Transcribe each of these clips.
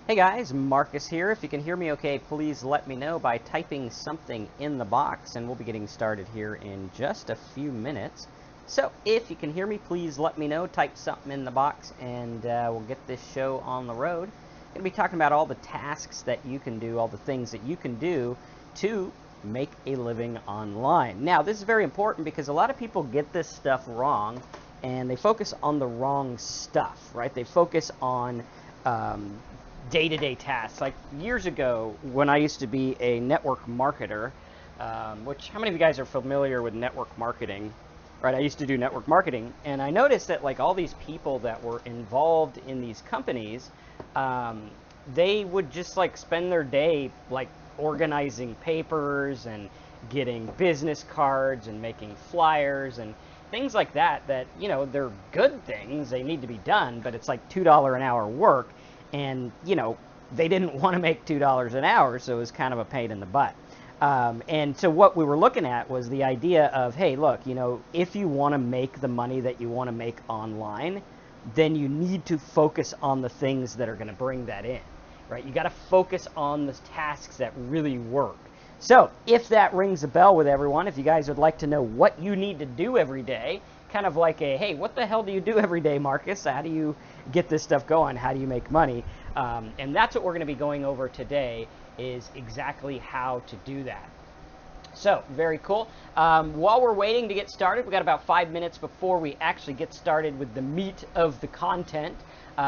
Hey guys, Marcus here. If you can hear me okay, please let me know by typing something in the box, and we'll be getting started here in just a few minutes. So if you can hear me, please let me know. Type something in the box, and we'll get this show on the road. I'm going to be talking about all the tasks that you can do, all the things that you can do to make a living online. Now, this is very important because a lot of people get this stuff wrong, and they focus on the wrong stuff, right? They focus on day-to-day tasks. Like years ago, when I used to be a network marketer, which how many of you guys are familiar with network marketing? Right, I used to do network marketing, and I noticed that like all these people that were involved in these companies, they would just like spend their day like organizing papers and getting business cards and making flyers and things like that. That, you know, they're good things, they need to be done, but it's like $2 an hour work, and you know they didn't want to make $2 an hour, so it was kind of a pain in the butt. And so what we were looking at was the idea of, hey, look, you know, if you want to make the money that you want to make online, then you need to focus on the things that are going to bring that in, right? You got to focus on the tasks that really work. So if that rings a bell with everyone, if you guys would like to know what you need to do every day, kind of like a, hey, what the hell do you do every day, Marcus? How do you get this stuff going? How do you make money? And that's what we're going to be going over today, is exactly how to do that. So, very cool. While we're waiting to get started, we've got about 5 minutes before we actually get started with the meat of the content.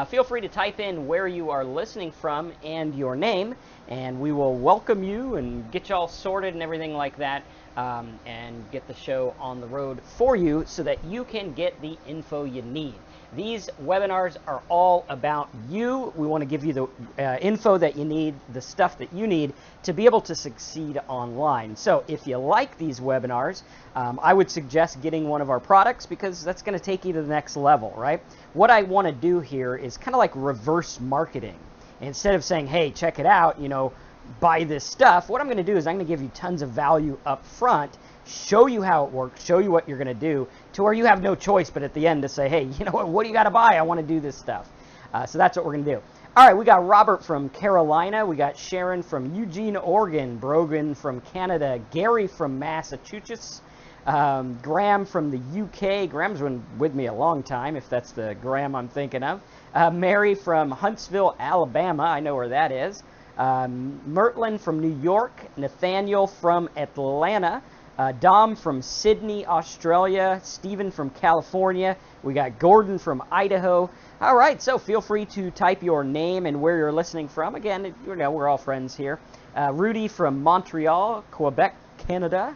Feel free to type in where you are listening from and your name, and we will welcome you and get you all sorted and everything like that, and get the show on the road for you so that you can get the info you need. These webinars are all about you. We want to give you the info that you need, the stuff that you need to be able to succeed online. So if you like these webinars, I would suggest getting one of our products, because that's going to take you to the next level, right? What I want to do here is kind of like reverse marketing. Instead of saying, hey, check it out, you know, buy this stuff, what I'm going to do is I'm going to give you tons of value up front, show you how it works, show you what you're going to do, to where you have no choice but at the end to say, hey, you know what do you got to buy? I want to do this stuff. So that's what we're going to do. All right, we got Robert from Carolina. We got Sharon from Eugene, Oregon. Brogan from Canada. Gary from Massachusetts. Graham from the UK. Graham's been with me a long time, if that's the Graham I'm thinking of. Mary from Huntsville, Alabama. I know where that is. Mertlin from New York. Nathaniel from Atlanta. Dom from Sydney, Australia. Stephen from California. We got Gordon from Idaho. All right, so feel free to type your name and where you're listening from. Again, you know, we're all friends here. Rudy from Montreal, Quebec, Canada.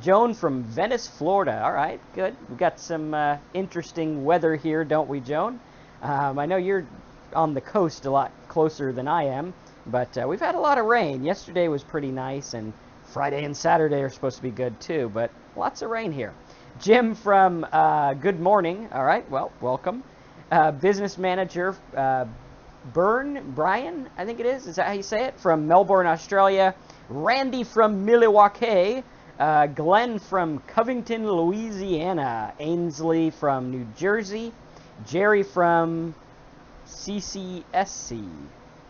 Joan from Venice, Florida. All right, good. We've got some interesting weather here, don't we, Joan? I know you're on the coast a lot closer than I am, but we've had a lot of rain. Yesterday was pretty nice, and Friday and Saturday are supposed to be good too, but lots of rain here. Jim from Good Morning. All right, well, welcome. Business manager Brian, I think it is. Is that how you say it? From Melbourne, Australia. Randy from Milwaukee. Glenn from Covington, Louisiana. Ainsley from New Jersey. Jerry from CCSC.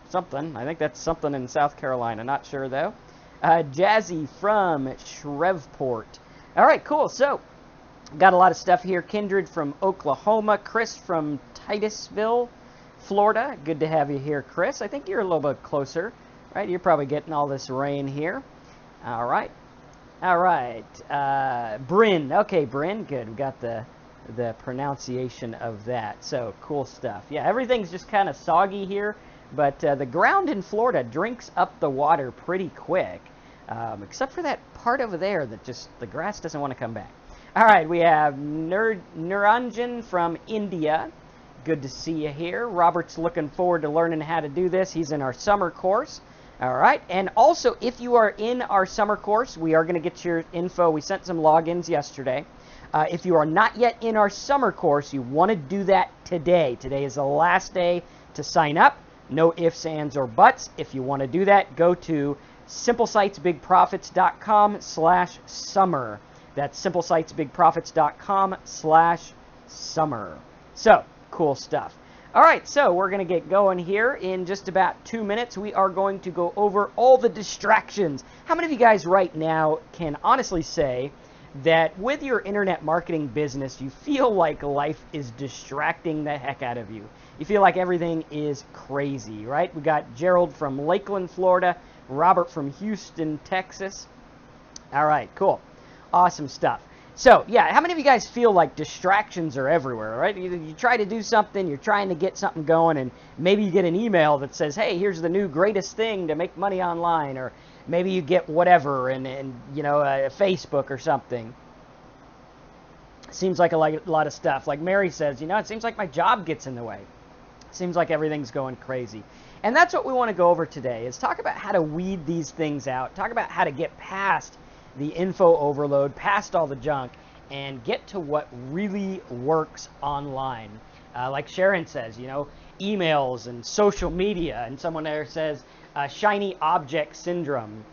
Something. I think that's something in South Carolina. Not sure, though. Jazzy from Shreveport. All right, cool. So, got a lot of stuff here. Kindred from Oklahoma. Chris from Titusville, Florida. Good to have you here, Chris. I think you're a little bit closer, right? You're probably getting all this rain here. All right. All right. Bryn. Okay, Bryn. Good. We got the pronunciation of that. So, cool stuff. Yeah, everything's just kind of soggy here. But the ground in Florida drinks up the water pretty quick, except for that part over there that just, the grass doesn't want to come back. All right, we have Niranjan from India. Good to see you here. Robert's looking forward to learning how to do this. He's in our summer course. All right, and also if you are in our summer course, we are going to get your info. We sent some logins yesterday. If you are not yet in our summer course, you want to do that today. Today is the last day to sign up. No ifs, ands, or buts. If you want to do that, go to simplesitesbigprofits.com/summer. That's simplesitesbigprofits.com/summer. So, cool stuff. All right, so we're going to get going here in just about 2 minutes. We are going to go over all the distractions. How many of you guys right now can honestly say that with your internet marketing business, you feel like life is distracting the heck out of you? You feel like everything is crazy, right? We got Gerald from Lakeland, Florida, Robert from Houston, Texas. All right, cool. Awesome stuff. So, yeah, how many of you guys feel like distractions are everywhere, right? You try to do something, you're trying to get something going, and maybe you get an email that says, hey, here's the new greatest thing to make money online, or maybe you get whatever, and you know, Facebook or something. Seems like a lot of stuff. Like Mary says, you know, it seems like my job gets in the way. Seems like everything's going crazy. And that's what we want to go over today, is talk about how to weed these things out, talk about how to get past the info overload, past all the junk, and get to what really works online. Like Sharon says, you know, emails and social media, and someone there says shiny object syndrome.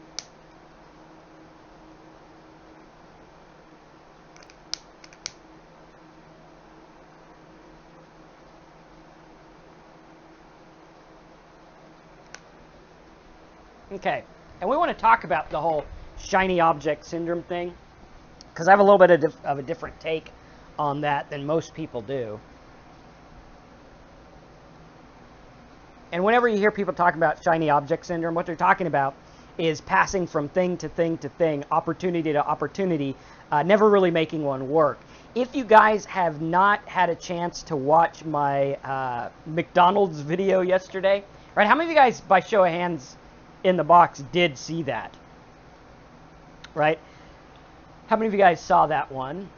Okay, and we want to talk about the whole shiny object syndrome thing, because I have a little bit of a different take on that than most people do. And whenever you hear people talking about shiny object syndrome, what they're talking about is passing from thing to thing to thing, opportunity to opportunity, never really making one work. If you guys have not had a chance to watch my McDonald's video yesterday, right? How many of you guys, by show of hands in the box, did see that? Right? How many of you guys saw that one?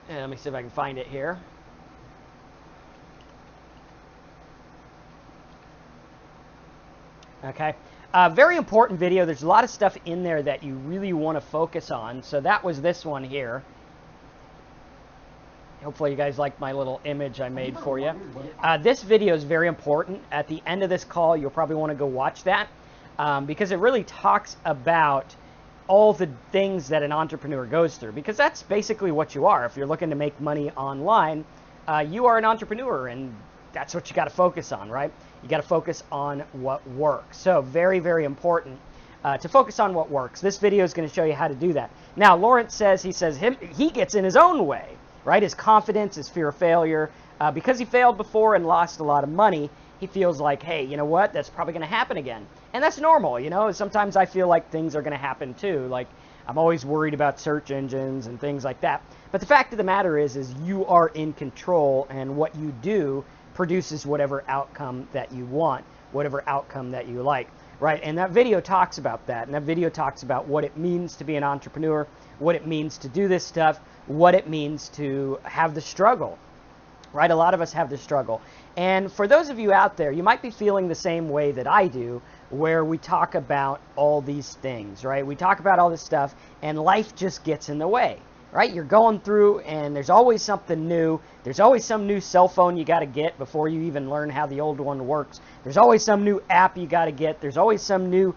And let me see if I can find it here. Okay. Very important video. There's a lot of stuff in there that you really want to focus on. So that was this one here. Hopefully you guys like my little image I made for you. This video is very important. At the end of this call, you'll probably want to go watch that because it really talks about all the things that an entrepreneur goes through, because that's basically what you are. If you're looking to make money online, you are an entrepreneur, and that's what you got to focus on, right? You got to focus on what works. So very, very important to focus on what works. This video is going to show you how to do that. Now, Lawrence says, he gets in his own way, right? His confidence, his fear of failure, because he failed before and lost a lot of money, he feels like, hey, you know what? That's probably going to happen again. And that's normal, you know? Sometimes I feel like things are going to happen too. Like, I'm always worried about search engines and things like that. But the fact of the matter is you are in control, and what you do produces whatever outcome that you want, whatever outcome that you like, right? And that video talks about that. And that video talks about what it means to be an entrepreneur, what it means to do this stuff, what it means to have the struggle. Right? A lot of us have this struggle. And for those of you out there, you might be feeling the same way that I do, where we talk about all these things, right? We talk about all this stuff, and life just gets in the way, right? You're going through, and there's always something new. There's always some new cell phone you got to get before you even learn how the old one works. There's always some new app you got to get. There's always some new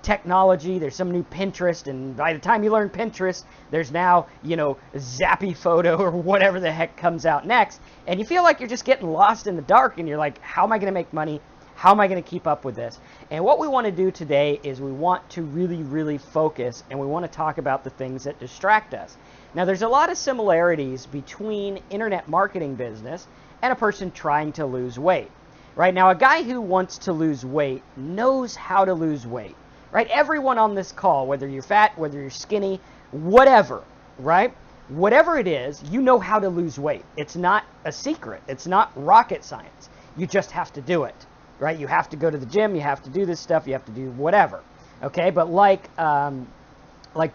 technology. There's some new Pinterest, and by the time you learn Pinterest, there's now, you know, Zappy Photo or whatever the heck comes out next, and you feel like you're just getting lost in the dark, and you're like, how am I going to make money? How am I going to keep up with this? And what we want to do today is we want to really, really focus, and we want to talk about the things that distract us. Now, there's a lot of similarities between internet marketing business and a person trying to lose weight. Right now, a guy who wants to lose weight knows how to lose weight. Right? Everyone on this call, whether you're fat, whether you're skinny, whatever, right? Whatever it is, you know how to lose weight. It's not a secret. It's not rocket science. You just have to do it, right? You have to go to the gym. You have to do this stuff. You have to do whatever, okay? But like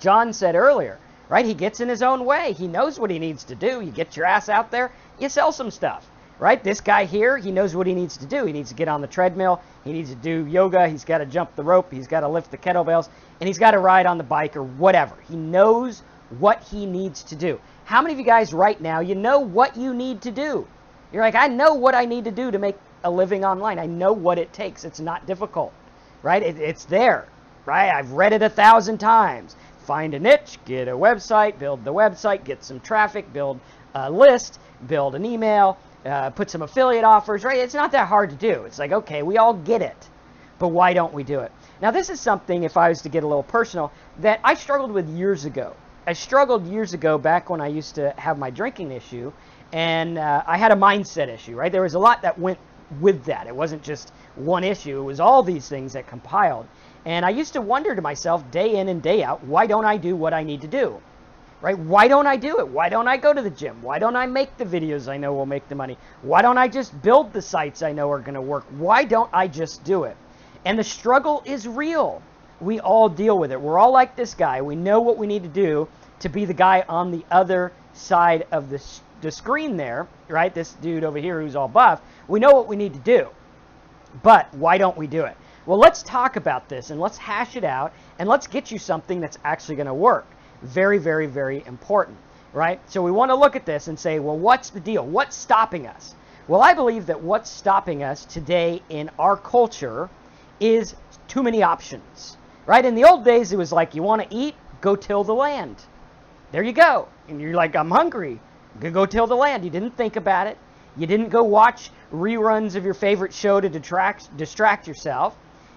John said earlier, right? He gets in his own way. He knows what he needs to do. You get your ass out there. You sell some stuff. Right? This guy here, he knows what he needs to do. He needs to get on the treadmill. He needs to do yoga. He's got to jump the rope. He's got to lift the kettlebells. And he's got to ride on the bike or whatever. He knows what he needs to do. How many of you guys right now, you know what you need to do? You're like, I know what I need to do to make a living online. I know what it takes. It's not difficult. Right? It's there. Right? I've read it 1,000 times. Find a niche, get a website, build the website, get some traffic, build a list, build an email, put some affiliate offers, right? It's not that hard to do. It's like, okay, we all get it, but why don't we do it? Now, this is something, if I was to get a little personal, that I struggled with years ago. I struggled years ago back when I used to have my drinking issue, and I had a mindset issue, right? There was a lot that went with that. It wasn't just one issue. It was all these things that compiled. And I used to wonder to myself day in and day out, why don't I do what I need to do? Right? Why don't I do it? Why don't I go to the gym? Why don't I make the videos I know will make the money? Why don't I just build the sites I know are going to work? Why don't I just do it? And the struggle is real. We all deal with it. We're all like this guy. We know what we need to do to be the guy on the other side of the screen there, right? This dude over here who's all buff. We know what we need to do. But why don't we do it? Well, let's talk about this and let's hash it out and let's get you something that's actually going to work. Very, very, very important, right? So we want to look at this and say, well, what's the deal? What's stopping us? Well, I believe that what's stopping us today in our culture is too many options, right? In the old days, it was like, you want to eat, go till the land. There you go. And you're like, I'm hungry. Go till the land. You didn't think about it. You didn't go watch reruns of your favorite show to distract yourself.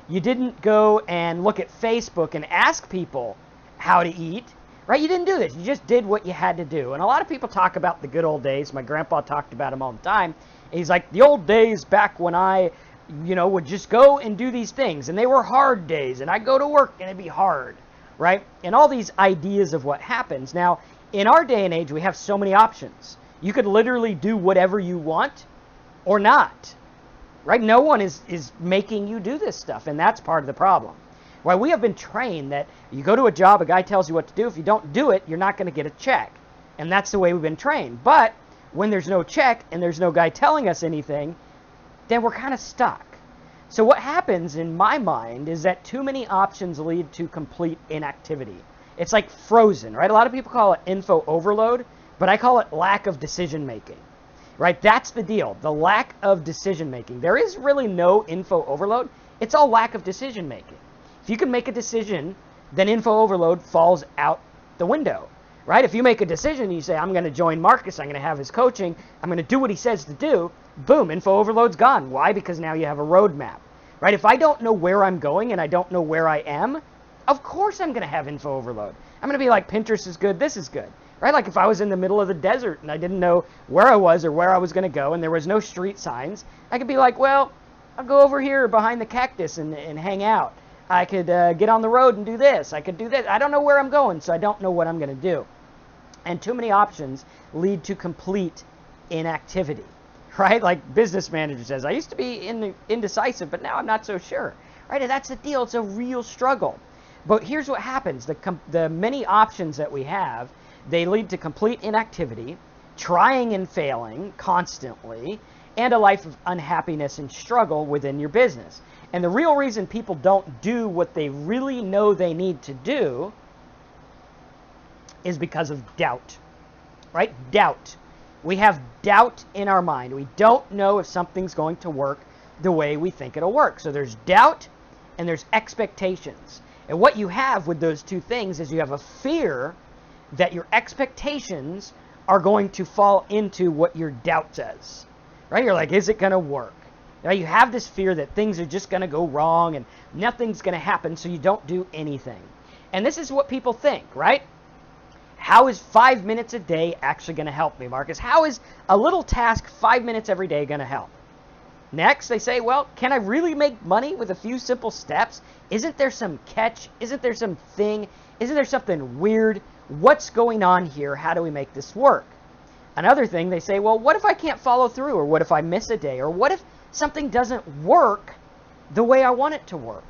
You didn't go and look at Facebook and ask people how to eat. Right? You didn't do this. You just did what you had to do. And a lot of people talk about the good old days. My grandpa talked about them all the time. He's like, the old days back when I, would just go and do these things. And they were hard days. And I'd go to work and it'd be hard. Right? And all these ideas of what happens. Now, in our day and age, we have so many options. You could literally do whatever you want or not. Right? No one is making you do this stuff. And that's part of the problem. Why we have been trained that you go to a job, a guy tells you what to do. If you don't do it, you're not going to get a check. And that's the way we've been trained. But when there's no check and there's no guy telling us anything, then we're kind of stuck. So what happens in my mind is that too many options lead to complete inactivity. It's like frozen, right? A lot of people call it info overload, but I call it lack of decision making. Right? That's the deal. The lack of decision making. There is really no info overload. It's all lack of decision making. If you can make a decision, then info overload falls out the window, right? If you make a decision and you say, I'm going to join Marcus, I'm going to have his coaching, I'm going to do what he says to do, boom, info overload's gone. Why? Because now you have a roadmap, right? If I don't know where I'm going and I don't know where I am, of course I'm going to have info overload. I'm going to be like, Pinterest is good, this is good, right? Like if I was in the middle of the desert and I didn't know where I was or where I was going to go and there was no street signs, I could be like, well, I'll go over here behind the cactus and hang out. I could get on the road and do this. I could do that. I don't know where I'm going, so I don't know what I'm going to do. And too many options lead to complete inactivity, right? Like business manager says, I used to be indecisive, but now I'm not so sure, right? And that's the deal. It's a real struggle. But here's what happens. The many options that we have, they lead to complete inactivity, trying and failing constantly, and a life of unhappiness and struggle within your business. And the real reason people don't do what they really know they need to do is because of doubt, right? Doubt. We have doubt in our mind. We don't know if something's going to work the way we think it'll work. So there's doubt and there's expectations. And what you have with those two things is you have a fear that your expectations are going to fall into what your doubt says, right? You're like, is it going to work? Now you have this fear that things are just going to go wrong and nothing's going to happen, so you don't do anything. And this is what people think, right? How is 5 minutes a day actually going to help me, Marcus? How is a little task 5 minutes every day going to help? Next, they say, well, can I really make money with a few simple steps? Isn't there some catch? Isn't there some thing? Isn't there something weird? What's going on here? How do we make this work? Another thing, they say, well, what if I can't follow through? Or what if I miss a day? Or what if something doesn't work the way I want it to work?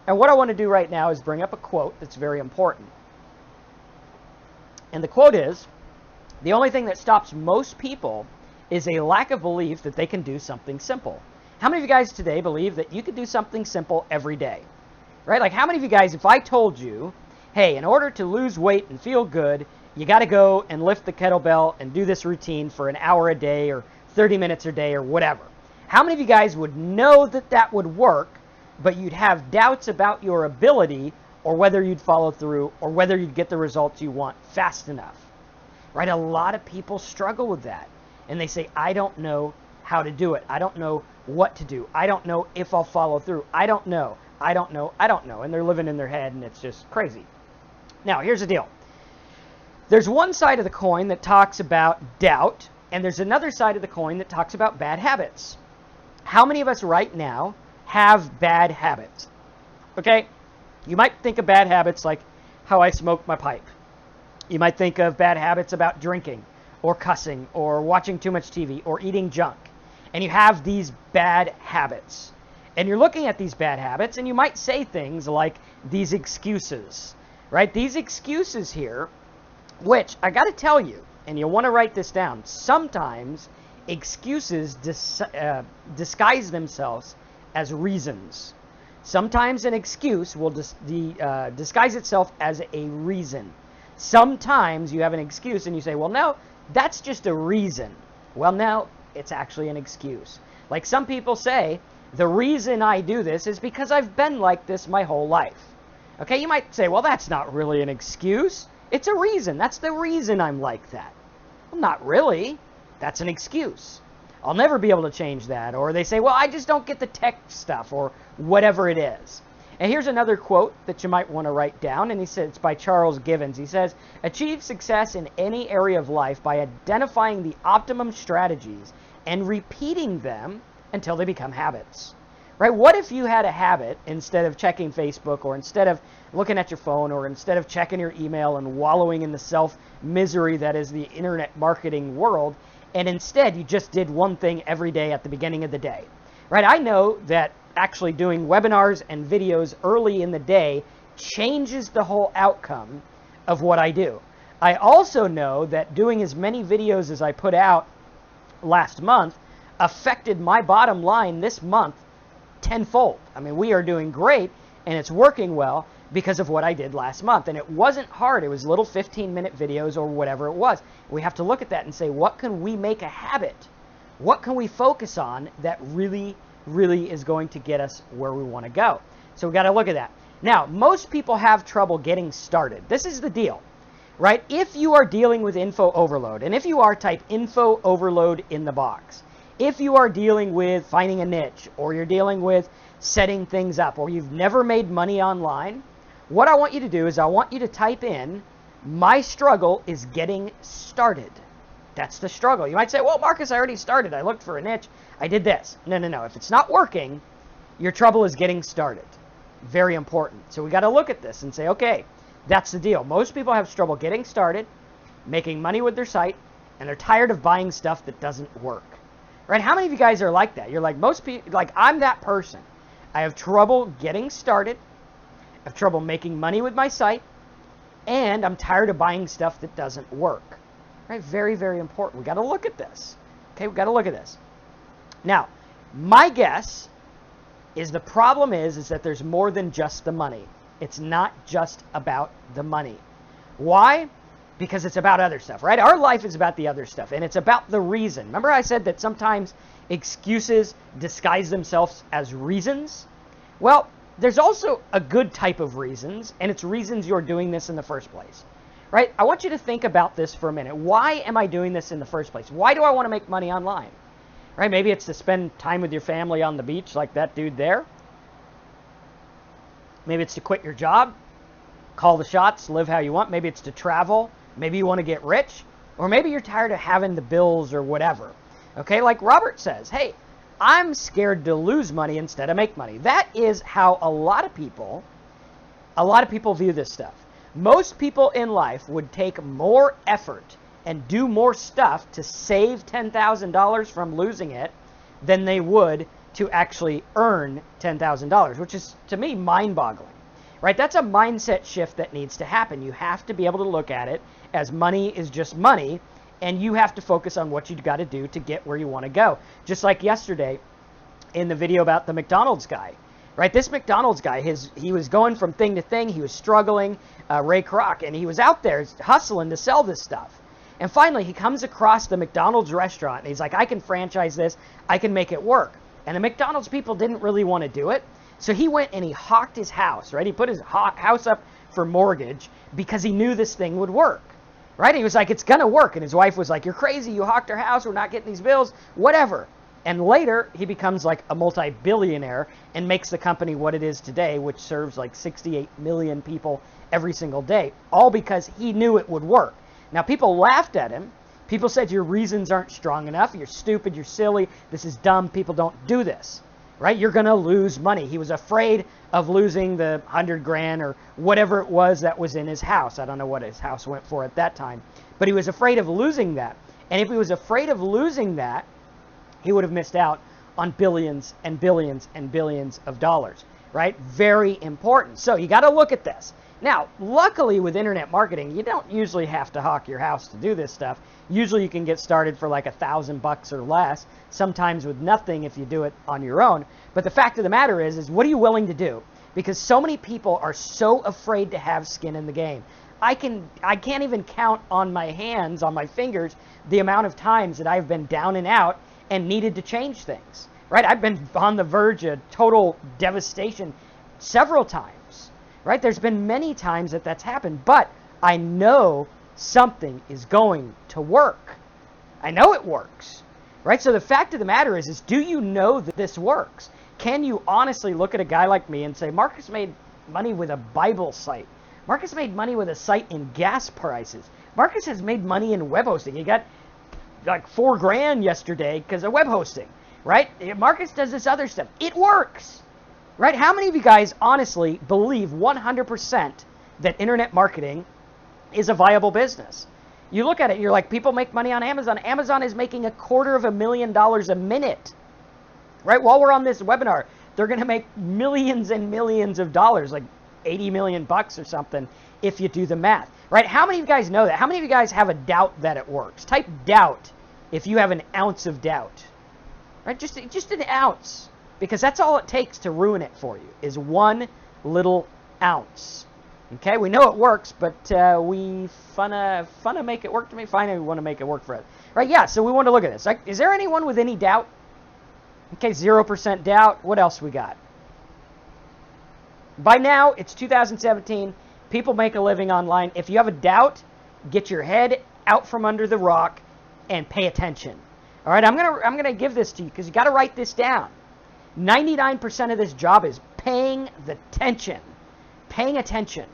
And what I want to do right now is bring up a quote that's very important. And the quote is, the only thing that stops most people is a lack of belief that they can do something simple. How many of you guys today believe that you could do something simple every day? Right? Like how many of you guys, if I told you, hey, in order to lose weight and feel good, you got to go and lift the kettlebell and do this routine for an hour a day or 30 minutes a day or whatever. How many of you guys would know that that would work, but you'd have doubts about your ability or whether you'd follow through or whether you'd get the results you want fast enough? Right? A lot of people struggle with that. and they say, I don't know how to do it. I don't know what to do. I don't know if I'll follow through. I don't know. I don't know. I don't know. And they're living in their head, and it's just crazy. Now, here's the deal. There's one side of the coin that talks about doubt, and there's another side of the coin that talks about bad habits. How many of us right now have bad habits? Okay? You might think of bad habits like how I smoke my pipe. You might think of bad habits about drinking or cussing or watching too much TV or eating junk. And you have these bad habits. And you're looking at these bad habits, and you might say things like these excuses, right? These excuses here, which I got to tell you, and you'll want to write this down, sometimes excuses disguise themselves as reasons. Sometimes an excuse will disguise itself as a reason. Sometimes you have an excuse and you say, well, no, that's just a reason. Well, no, it's actually an excuse. Like some people say, the reason I do this is because I've been like this my whole life. Okay, you might say, well, that's not really an excuse. It's a reason. That's the reason I'm like that. Well, not really. That's an excuse. I'll never be able to change that. Or they say, well, I just don't get the tech stuff, or whatever it is. And here's another quote that you might want to write down, and he says it's by Charles Givens. He says, achieve success in any area of life by identifying the optimum strategies and repeating them until they become habits. Right? What if you had a habit, instead of checking Facebook, or instead of looking at your phone, or instead of checking your email and wallowing in the self-misery that is the internet marketing world, and instead you just did one thing every day at the beginning of the day? Right? I know that actually doing webinars and videos early in the day changes the whole outcome of what I do. I also know that doing as many videos as I put out last month affected my bottom line this month tenfold. I mean, we are doing great, and it's working well because of what I did last month. And it wasn't hard. It was little 15-minute videos or whatever it was. We have to look at that and say, what can we make a habit? What can we focus on that really is going to get us where we want to go? So we got to look at that. Now, most people have trouble getting started. This is the deal, right? If you are dealing with info overload, and if you are, type info overload in the box. If you are dealing with finding a niche, or you're dealing with setting things up, or you've never made money online, what I want you to do is I want you to type in, my struggle is getting started. That's the struggle. You might say, well, Marcus, I already started. I looked for a niche. I did this. No. If it's not working, your trouble is getting started. Very important. So we got to look at this and say, okay, that's the deal. Most people have trouble getting started, making money with their site, and they're tired of buying stuff that doesn't work. Right? How many of you guys are like that? You're like, most people, like I'm that person. I have trouble getting started. I have trouble making money with my site, and I'm tired of buying stuff that doesn't work. Right? Very, very important. We got to look at this. Okay, we got to look at this. Now, my guess is the problem is that there's more than just the money. It's not just about the money. Why? Because it's about other stuff, right? Our life is about the other stuff, and it's about the reason. Remember I said that sometimes excuses disguise themselves as reasons? Well, there's also a good type of reasons, and it's reasons you're doing this in the first place, right? I want you to think about this for a minute. Why am I doing this in the first place? Why do I want to make money online? Right? Maybe it's to spend time with your family on the beach like that dude there. Maybe it's to quit your job, call the shots, live how you want. Maybe it's to travel. Maybe you want to get rich. Or maybe you're tired of having the bills or whatever. Okay, like Robert says, hey, I'm scared to lose money instead of make money. That is how a lot of people view this stuff. Most people in life would take more effort and do more stuff to save $10,000 from losing it than they would to actually earn $10,000, which is, to me, mind-boggling. Right? That's a mindset shift that needs to happen. You have to be able to look at it as money is just money, and you have to focus on what you've got to do to get where you want to go. Just like yesterday in the video about the McDonald's guy. Right? This McDonald's guy, he was going from thing to thing. He was struggling, Ray Kroc, and he was out there hustling to sell this stuff. And finally, he comes across the McDonald's restaurant, and he's like, I can franchise this. I can make it work. And the McDonald's people didn't really want to do it. So he went and he hawked his house, right? He put his house up for mortgage because he knew this thing would work. right? And he was like, it's going to work. And his wife was like, you're crazy. You hawked our house. We're not getting these bills, whatever. And later, he becomes like a multi-billionaire and makes the company what it is today, which serves like 68 million people every single day, all because he knew it would work. Now, people laughed at him. People said your reasons aren't strong enough. You're stupid. You're silly. This is dumb. People don't do this, right? You're going to lose money. He was afraid of losing the 100 grand or whatever it was that was in his house. I don't know what his house went for at that time, but he was afraid of losing that. And if he was afraid of losing that, he would have missed out on billions and billions and billions of dollars, right? Very important. So you got to look at this. Now, luckily with internet marketing, you don't usually have to hawk your house to do this stuff. Usually you can get started for like $1,000 or less, sometimes with nothing if you do it on your own. But the fact of the matter is what are you willing to do? Because so many people are so afraid to have skin in the game. I can't even count on my hands, on my fingers, the amount of times that I've been down and out and needed to change things, right? I've been on the verge of total devastation several times, right? There's been many times that that's happened, but I know something is going to work. I know it works, right? So the fact of the matter is do you know that this works? Can you honestly look at a guy like me and say, Marcus made money with a Bible site. Marcus made money with a site in gas prices. Marcus has made money in web hosting. He got like $4 grand yesterday because of web hosting, right? Marcus does this other stuff. It works, right? How many of you guys honestly believe 100% that internet marketing is a viable business? You look at it and you're like, people make money on Amazon. Amazon is making $250,000 a minute, right? While we're on this webinar, they're going to make millions and millions of dollars, like 80 million bucks or something, if you do the math, right? How many of you guys know that? How many of you guys have a doubt that it works? Type doubt if you have an ounce of doubt, right? Just an ounce, because that's all it takes to ruin it for you is one little ounce. Okay, we know it works, but we funna make it work to me. Finally, we want to make it work for us, right? Yeah. So we want to look at this. Like, is there anyone with any doubt? Okay, 0% doubt. What else we got? By now, it's 2017. People make a living online. If you have a doubt, get your head out from under the rock and pay attention. All right, I'm gonna give this to you because you got to write this down. 99% of this job is paying the attention. Paying attention.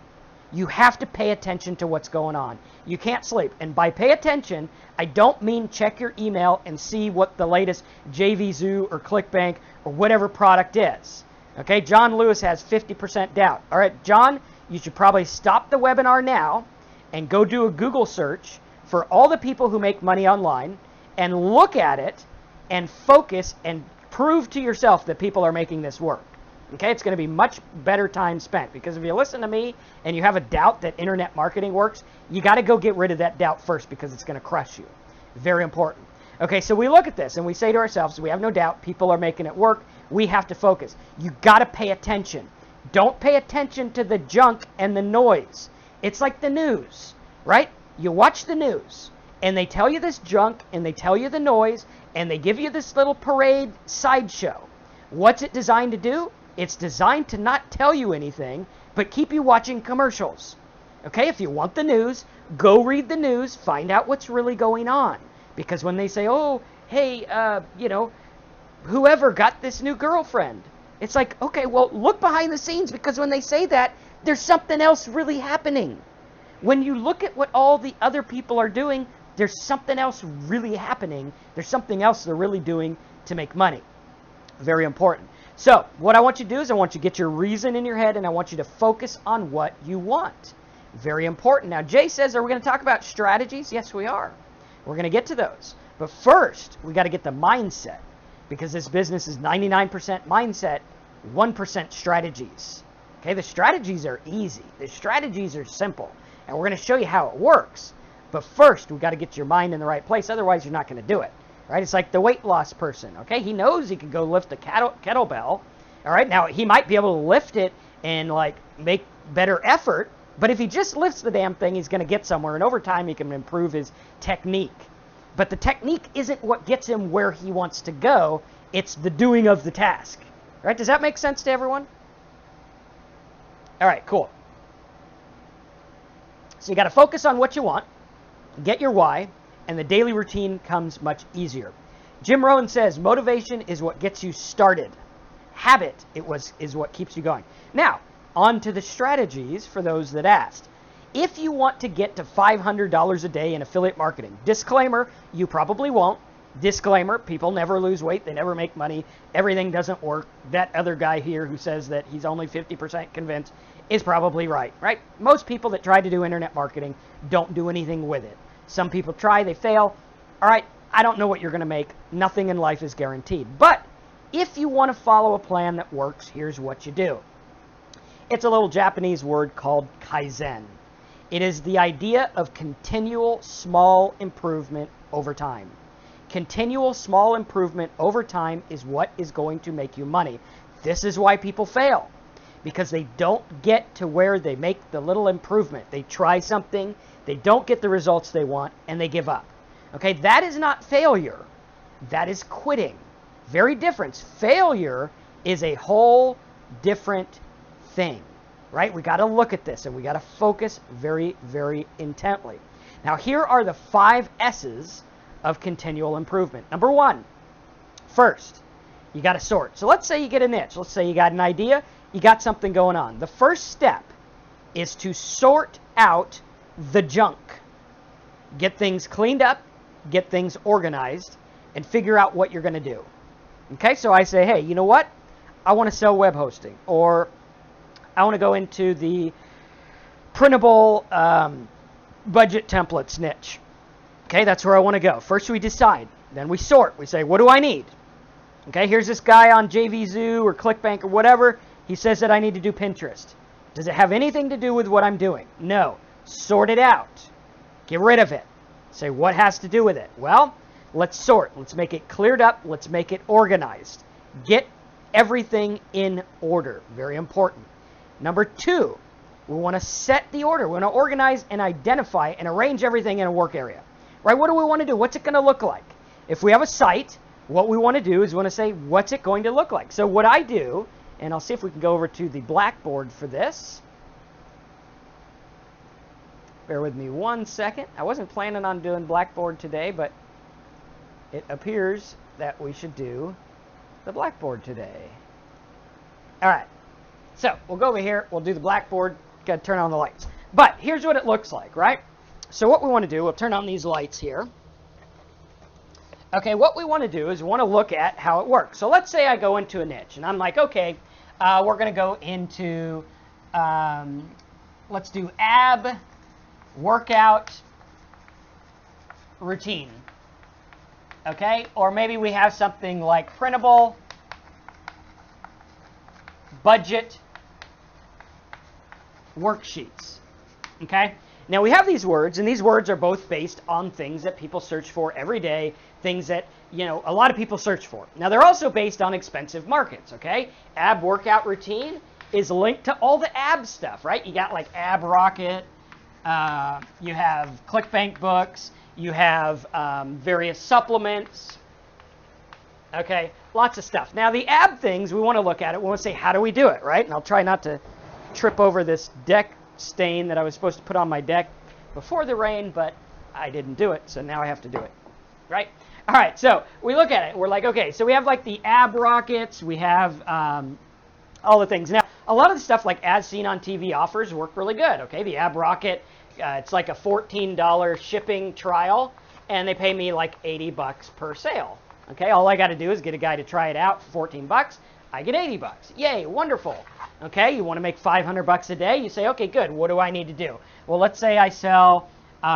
You have to pay attention to what's going on. You can't sleep. And by pay attention, I don't mean check your email and see what the latest JVZoo or ClickBank or whatever product is. Okay, John Lewis has 50% doubt. All right, John, you should probably stop the webinar now and go do a Google search for all the people who make money online and look at it and focus and prove to yourself that people are making this work. Okay, it's going to be much better time spent, because if you listen to me and you have a doubt that internet marketing works, you got to go get rid of that doubt first, because it's going to crush you. Very important. Okay, so we look at this and we say to ourselves, we have no doubt people are making it work. We have to focus. You got to pay attention. Don't pay attention to the junk and the noise. It's like the news, right? You watch the news and they tell you this junk and they tell you the noise and they give you this little parade sideshow. What's it designed to do? It's designed to not tell you anything, but keep you watching commercials. Okay, if you want the news, go read the news, find out what's really going on. Because when they say, oh, hey, whoever got this new girlfriend, it's like, okay, well, look behind the scenes, because when they say that, there's something else really happening. When you look at what all the other people are doing, there's something else really happening. There's something else they're really doing to make money. Very important. So what I want you to do is I want you to get your reason in your head, and I want you to focus on what you want. Very important. Now, Jay says, are we going to talk about strategies? Yes, we are. We're going to get to those. But first, we got to get the mindset, because this business is 99% mindset, 1% strategies. Okay, the strategies are easy. The strategies are simple, and we're going to show you how it works. But first, we got to get your mind in the right place. Otherwise, you're not going to do it. Right? It's like the weight loss person. Okay, he knows he can go lift a kettlebell. All right, now he might be able to lift it and like make better effort. But if he just lifts the damn thing, he's going to get somewhere, and over time he can improve his technique. But the technique isn't what gets him where he wants to go. It's the doing of the task. Right? Does that make sense to everyone? All right, cool. So you got to focus on what you want. Get your why, and the daily routine comes much easier. Jim Rohn says, motivation is what gets you started. Habit is what keeps you going. Now, on to the strategies for those that asked. If you want to get to $500 a day in affiliate marketing, disclaimer, you probably won't. Disclaimer, people never lose weight, they never make money, everything doesn't work. That other guy here who says that he's only 50% convinced is probably right? Most people that try to do internet marketing don't do anything with it. Some people try, they fail. All right, I don't know what you're going to make. Nothing in life is guaranteed. But if you want to follow a plan that works, here's what you do. It's a little Japanese word called Kaizen. It is the idea of continual small improvement over time. Continual small improvement over time is what is going to make you money. This is why people fail, because they don't get to where they make the little improvement. They try something, they don't get the results they want, and they give up. Okay, that is not failure. That is quitting. Very different. Failure is a whole different thing, right? We got to look at this, and we got to focus very, very intently. Now, here are the 5 S's of continual improvement. Number 1, first, you got to sort. So let's say you get a niche. Let's say you got an idea, you got something going on. The first step is to sort out the junk. Get things cleaned up, get things organized, and figure out what you're going to do. Okay, so I say, hey, you know what? I want to sell web hosting, or I want to go into the printable budget templates niche. Okay, that's where I want to go. First we decide, then we sort. We say, what do I need? Okay, here's this guy on JVZoo or ClickBank or whatever. He says that I need to do Pinterest. Does it have anything to do with what I'm doing? No. Sort it out. Get rid of it. Say, what has to do with it? Well, let's sort. Let's make it cleared up. Let's make it organized. Get everything in order. Very important. Number 2, we want to set the order. We want to organize and identify and arrange everything in a work area. Right? What do we want to do? What's it going to look like? If we have a site, what we want to do is we want to say, what's it going to look like? So what I do, and I'll see if we can go over to the Blackboard for this. Bear with me 1 second. I wasn't planning on doing Blackboard today, but it appears that we should do the Blackboard today. All right. So we'll go over here. We'll do the Blackboard. Got to turn on the lights. But here's what it looks like, right? So what we want to do, we'll turn on these lights here. Okay, what we want to do is we want to look at how it works. So let's say I go into a niche, and I'm like, okay, we're going to go into, let's do ab workout routine. Okay, or maybe we have something like printable budget worksheets. Okay. Now we have these words, and these words are both based on things that people search for every day, things that, a lot of people search for. Now they're also based on expensive markets, okay? Ab workout routine is linked to all the ab stuff, right? You got like Ab Rocket, you have ClickBank books, you have various supplements, okay? Lots of stuff. Now the ab things, we want to look at it. We want to say, how do we do it, right? And I'll try not to trip over this deck stain that I was supposed to put on my deck before the rain, but I didn't do it, so now I have to do it, right? All right, so we look at it. We're like, okay, so we have like the ab rockets. We have all the things. Now, a lot of the stuff like as seen on TV offers work really good, okay? The ab rocket, it's like a $14 shipping trial, and they pay me like $80 per sale, okay? All I got to do is get a guy to try it out for $14. I get $80. Yay, wonderful. Okay, you want to make $500 a day. You say, okay, good. What do I need to do? Well, let's say I sell 8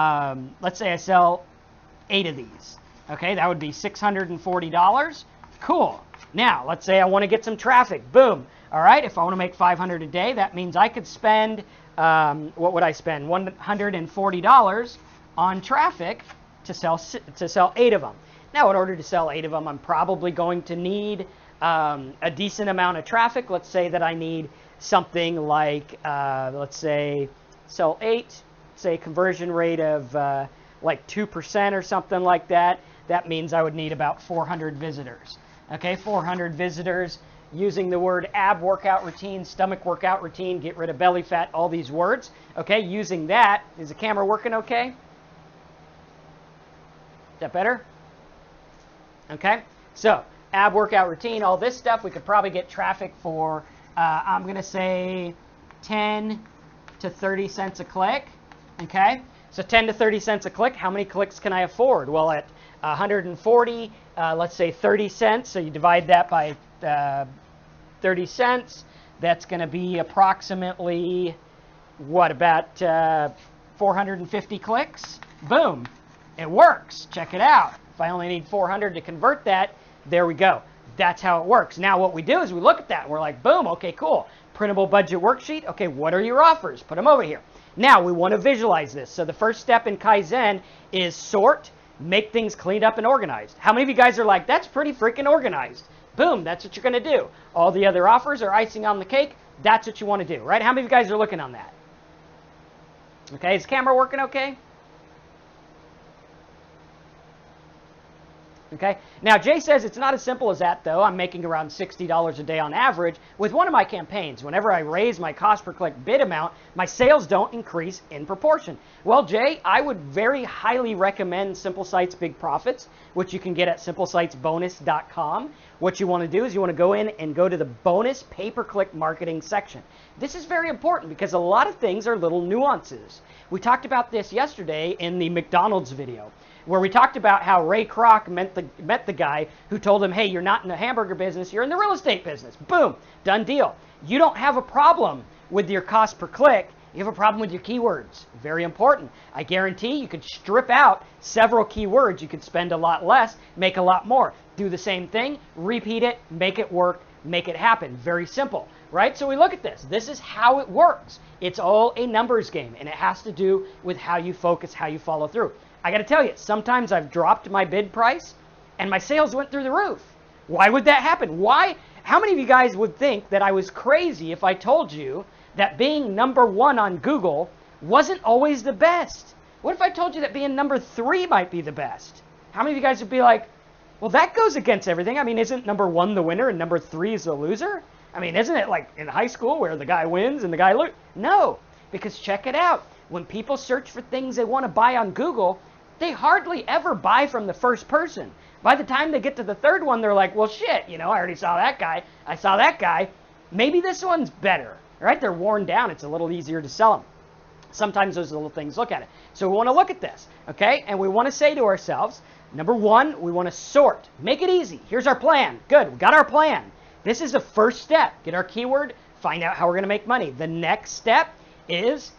of these. Okay, that would be $640. Cool. Now, let's say I want to get some traffic. Boom. All right, if I want to make $500 a day, that means I could spend, what would I spend? $140 on traffic to sell 8 of them. Now, in order to sell 8 of them, I'm probably going to need a decent amount of traffic. Let's say that I need something like, let's say, sell 8, say conversion rate of like 2% or something like that. That means I would need about 400 visitors. Okay, 400 visitors using the word ab workout routine, stomach workout routine, get rid of belly fat, all these words. Okay, using that, is the camera working okay? That better? Okay, so ab workout routine, all this stuff, we could probably get traffic for, I'm going to say 10 to 30 cents a click. Okay, so 10 to 30 cents a click. How many clicks can I afford? Well, at 140, let's say 30 cents. So you divide that by 30 cents. That's going to be approximately, what, about 450 clicks? Boom. It works. Check it out. If I only need 400 to convert that, there we go. That's how it works. Now what we do is we look at that and we're like, boom, okay, cool. Printable budget worksheet. Okay, what are your offers? Put them over here. Now we want to visualize this. So the first step in Kaizen is sort, make things cleaned up and organized. How many of you guys are like, that's pretty freaking organized? Boom, that's what you're going to do. All the other offers are icing on the cake. That's what you want to do, right? How many of you guys are looking on that? Okay, is the camera working okay? Okay. Now, Jay says it's not as simple as that, though. I'm making around $60 a day on average with one of my campaigns. Whenever I raise my cost per click bid amount, my sales don't increase in proportion. Well, Jay, I would very highly recommend Simple Sites Big Profits, which you can get at simplesitesbonus.com. What you want to do is you want to go in and go to the bonus pay-per-click marketing section. This is very important because a lot of things are little nuances. We talked about this yesterday in the McDonald's video, where we talked about how Ray Kroc met the guy who told him, hey, you're not in the hamburger business, you're in the real estate business. Boom, done deal. You don't have a problem with your cost per click, you have a problem with your keywords. Very important. I guarantee you could strip out several keywords, you could spend a lot less, make a lot more. Do the same thing, repeat it, make it work, make it happen. Very simple, right? So we look at this. This is how it works. It's all a numbers game, and it has to do with how you focus, how you follow through. I got to tell you, sometimes I've dropped my bid price and my sales went through the roof. Why would that happen? Why? How many of you guys would think that I was crazy if I told you that being number 1 on Google wasn't always the best? What if I told you that being number 3 might be the best? How many of you guys would be like, well, that goes against everything. I mean, isn't number 1 the winner and number 3 is the loser? I mean, isn't it like in high school where the guy wins and the guy loses? No, because check it out. When people search for things they want to buy on Google, they hardly ever buy from the first person. By the time they get to the third one, they're like, well, shit, I already saw that guy. I saw that guy. Maybe this one's better, right? They're worn down. It's a little easier to sell them. Sometimes those little things look at it. So we want to look at this, okay? And we want to say to ourselves, number 1, we want to sort. Make it easy. Here's our plan. Good, we got our plan. This is the first step. Get our keyword, find out how we're going to make money. The next step is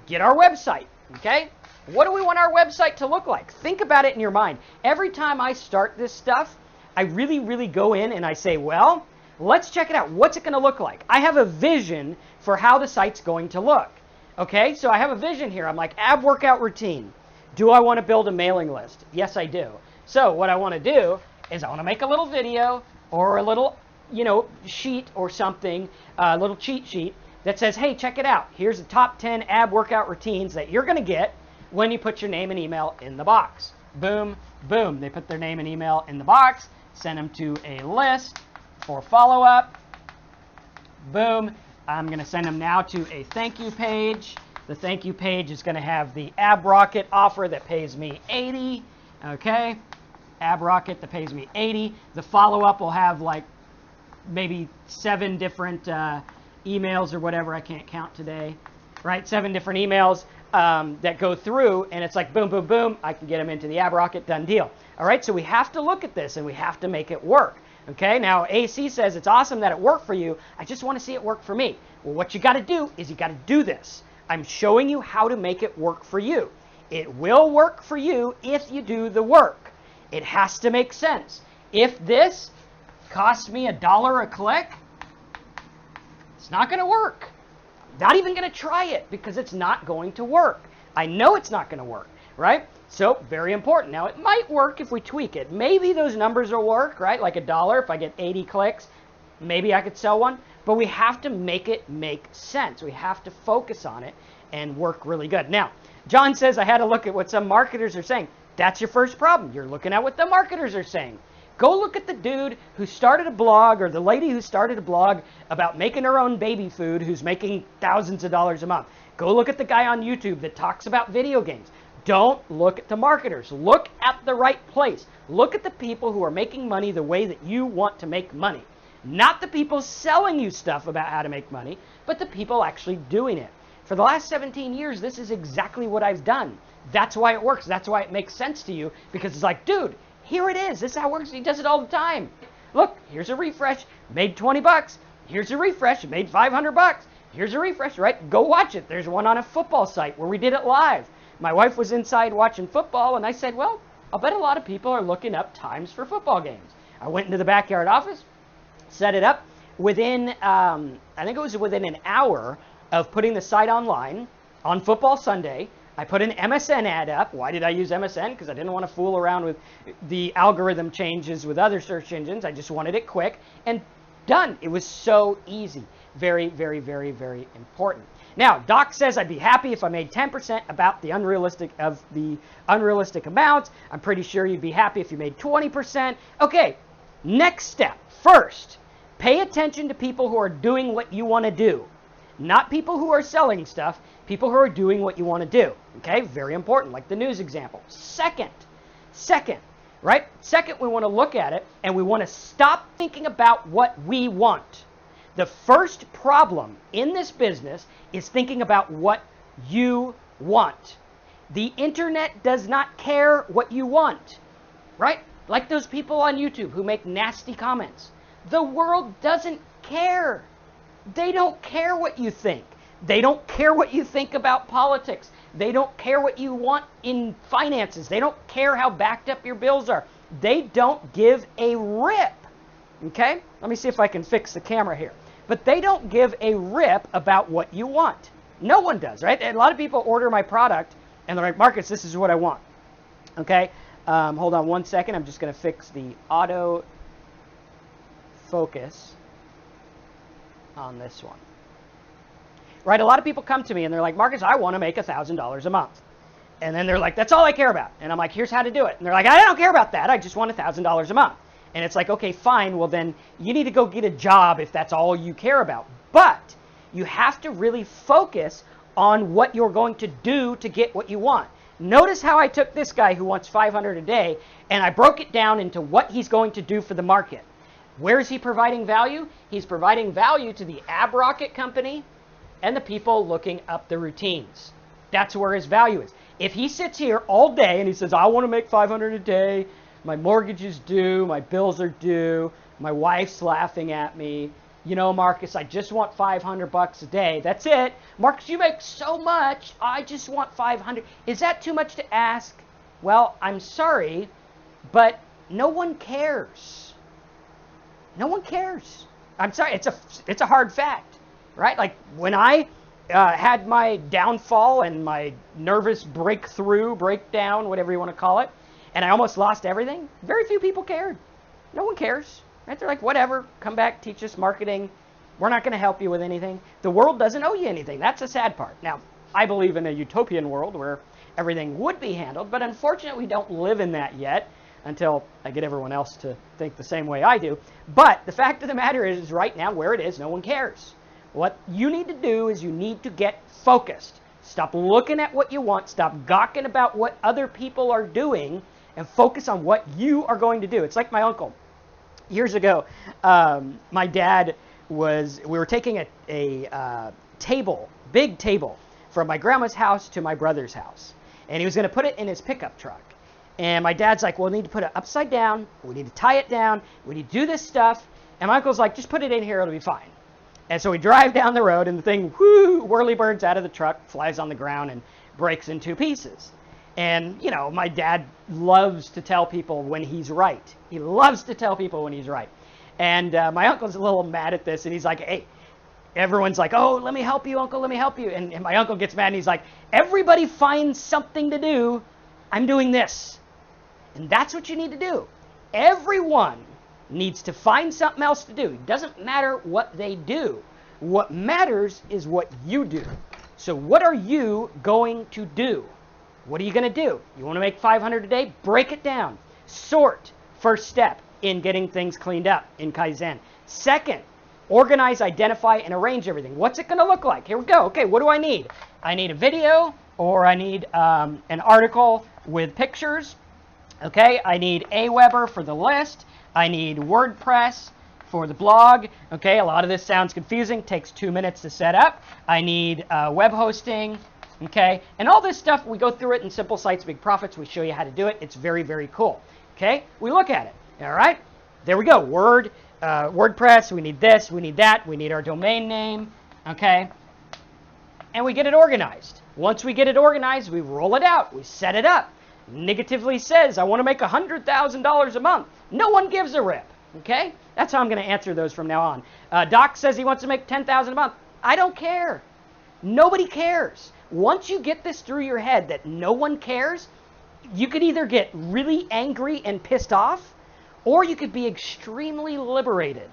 get our website, okay? What do we want our website to look like? Think about it in your mind. Every time I start this stuff, I really, really go in and I say, well, let's check it out. What's it going to look like? I have a vision for how the site's going to look. Okay, so I have a vision here. I'm like, ab workout routine. Do I want to build a mailing list? Yes, I do. So what I want to do is I want to make a little video or a little, sheet or something, a little cheat sheet that says, hey, check it out. Here's the top 10 ab workout routines that you're going to get when you put your name and email in the box. Boom, boom. They put their name and email in the box, send them to a list for follow-up. Boom. I'm going to send them now to a thank you page. The thank you page is going to have the Ab Rocket offer that pays me $80. Okay. Ab Rocket that pays me $80. The follow-up will have like maybe 7 different emails or whatever. I can't count today. Right? 7 different emails that go through, and it's like boom, boom, boom. I can get them into the Ab Rocket, done deal. All right, so we have to look at this and we have to make it work. Okay, now AC says it's awesome that it worked for you. I just want to see it work for me. Well, what you got to do is you got to do this. I'm showing you how to make it work for you. It will work for you if you do the work. It has to make sense. If this costs me $1 a click, it's not going to work. Not even going to try it because it's not going to work. I know it's not going to work, right? So very important. Now it might work if we tweak it. Maybe those numbers will work, right? Like $1, if I get 80 clicks, maybe I could sell one. But we have to make it make sense. We have to focus on it and work really good. Now, John says I had to look at what some marketers are saying. That's your first problem. You're looking at what the marketers are saying. Go look at the dude who started a blog or the lady who started a blog about making her own baby food who's making thousands of dollars a month. Go look at the guy on YouTube that talks about video games. Don't look at the marketers. Look at the right place. Look at the people who are making money the way that you want to make money. Not the people selling you stuff about how to make money, but the people actually doing it. For the last 17 years, this is exactly what I've done. That's why it works. That's why it makes sense to you, because it's like, dude, here it is. This is how it works. He does it all the time. Look, here's a refresh, made 20 bucks. Here's a refresh, made 500 bucks. Here's a refresh, right? Go watch it. There's one on a football site where we did it live. My wife was inside watching football, and I said, well, I'll bet a lot of people are looking up times for football games. I went into the backyard office, set it up. Within, I think it was within an hour of putting the site online on Football Sunday, I put an MSN ad up. Why did I use MSN? Because I didn't want to fool around with the algorithm changes with other search engines. I just wanted it quick and done. It was so easy. Very, very, very, very important. Now, Doc says I'd be happy if I made 10% about the unrealistic amounts. I'm pretty sure you'd be happy if you made 20%. Okay, next step. First, pay attention to people who are doing what you want to do. Not people who are selling stuff, people who are doing what you want to do. Okay, very important, like the news example. Second, right? Second, we want to look at it and we want to stop thinking about what we want. The first problem in this business is thinking about what you want. The internet does not care what you want, right? Like those people on YouTube who make nasty comments. The world doesn't care. They don't care what you think. They don't care what you think about politics. They don't care what you want in finances. They don't care how backed up your bills are. They don't give a rip. Okay? Let me see if I can fix the camera here. But they don't give a rip about what you want. No one does, right? A lot of people order my product and they're like, Marcus, this is what I want. Okay? Hold on one second. I'm just going to fix the auto focus on this one. Right? A lot of people come to me and they're like, Marcus, I want to make $1,000 a month. And then they're like, that's all I care about. And I'm like, here's how to do it. And they're like, I don't care about that. I just want $1,000 a month. And it's like, okay, fine. Well, then you need to go get a job if that's all you care about. But you have to really focus on what you're going to do to get what you want. Notice how I took this guy who wants $500 a day and I broke it down into what he's going to do for the market. Where is he providing value? He's providing value to the ab rocket company and the people looking up the routines. That's where his value is. If he sits here all day and he says, I want to make $500 a day, my mortgage is due, my bills are due, my wife's laughing at me, you know, Marcus, I just want $500 a day. That's it. Marcus, you make so much, I just want $500. Is that too much to ask? Well, I'm sorry, but no one cares. No one cares. I'm sorry, it's a hard fact, right? Like when I had my downfall and my nervous breakdown, whatever you want to call it, and I almost lost everything, very few people cared. No one cares, right? They're like, whatever, come back, teach us marketing. We're not going to help you with anything. The world doesn't owe you anything. That's the sad part. Now, I believe in a utopian world where everything would be handled, but unfortunately, we don't live in that yet until I get everyone else to think the same way I do. But the fact of the matter is right now, where it is, no one cares. What you need to do is you need to get focused. Stop looking at what you want. Stop gawking about what other people are doing and focus on what you are going to do. It's like my uncle. Years ago, my dad we were taking a table, big table, from my grandma's house to my brother's house. And he was going to put it in his pickup truck. And my dad's like, well, we need to put it upside down. We need to tie it down. We need to do this stuff. And my uncle's like, just put it in here. It'll be fine. And so we drive down the road and the thing, whirly birds out of the truck, flies on the ground and breaks in two pieces. And, you know, my dad loves to tell people when he's right. He loves to tell people when he's right. And my uncle's a little mad at this, and he's like, hey, everyone's like, oh, let me help you, Uncle, let me help you. And my uncle gets mad, and he's like, everybody finds something to do. I'm doing this. And that's what you need to do. Everyone needs to find something else to do. It doesn't matter what they do. What matters is what you do. So what are you going to do? What are you going to do? You want to make $500 a day? Break it down. Sort. First step in getting things cleaned up in Kaizen. Second, organize, identify, and arrange everything. What's it going to look like? Here we go. Okay, what do I need? I need a video. or I need an article with pictures. Okay, I need Aweber for the list. I need WordPress for the blog. Okay, a lot of this sounds confusing. Takes 2 minutes to set up. I need web hosting. Okay, and all this stuff, we go through it in Simple Sites, Big Profits. We show you how to do it. It's very, very cool. Okay, we look at it. All right, there we go. WordPress, we need this, we need that, we need our domain name. Okay, and we get it organized. Once we get it organized, we roll it out. We set it up. Negatively says, I want to make $100,000 a month. No one gives a rip. Okay? That's how I'm going to answer those from now on. Doc says he wants to make $10,000 a month. I don't care. Nobody cares. Once you get this through your head that no one cares, you could either get really angry and pissed off, or you could be extremely liberated.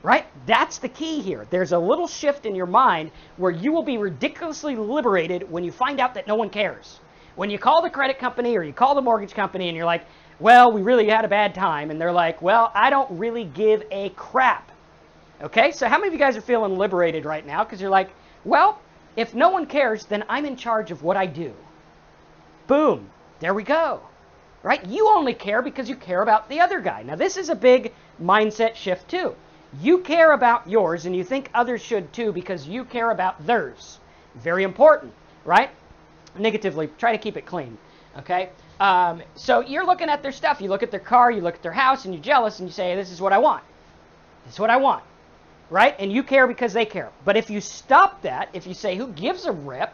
Right? That's the key here. There's a little shift in your mind where you will be ridiculously liberated when you find out that no one cares. When you call the credit company or you call the mortgage company and you're like, well, we really had a bad time. And they're like, well, I don't really give a crap. Okay, so how many of you guys are feeling liberated right now? Because you're like, well, if no one cares, then I'm in charge of what I do. Boom, there we go. Right? You only care because you care about the other guy. Now, this is a big mindset shift too. You care about yours and you think others should too because you care about theirs. Very important, right? Negatively, try to keep it clean, okay? So you're looking at their stuff. You look at their car, you look at their house, and you're jealous, and you say, this is what I want. This is what I want, right? And you care because they care. But if you stop that, if you say, who gives a rip?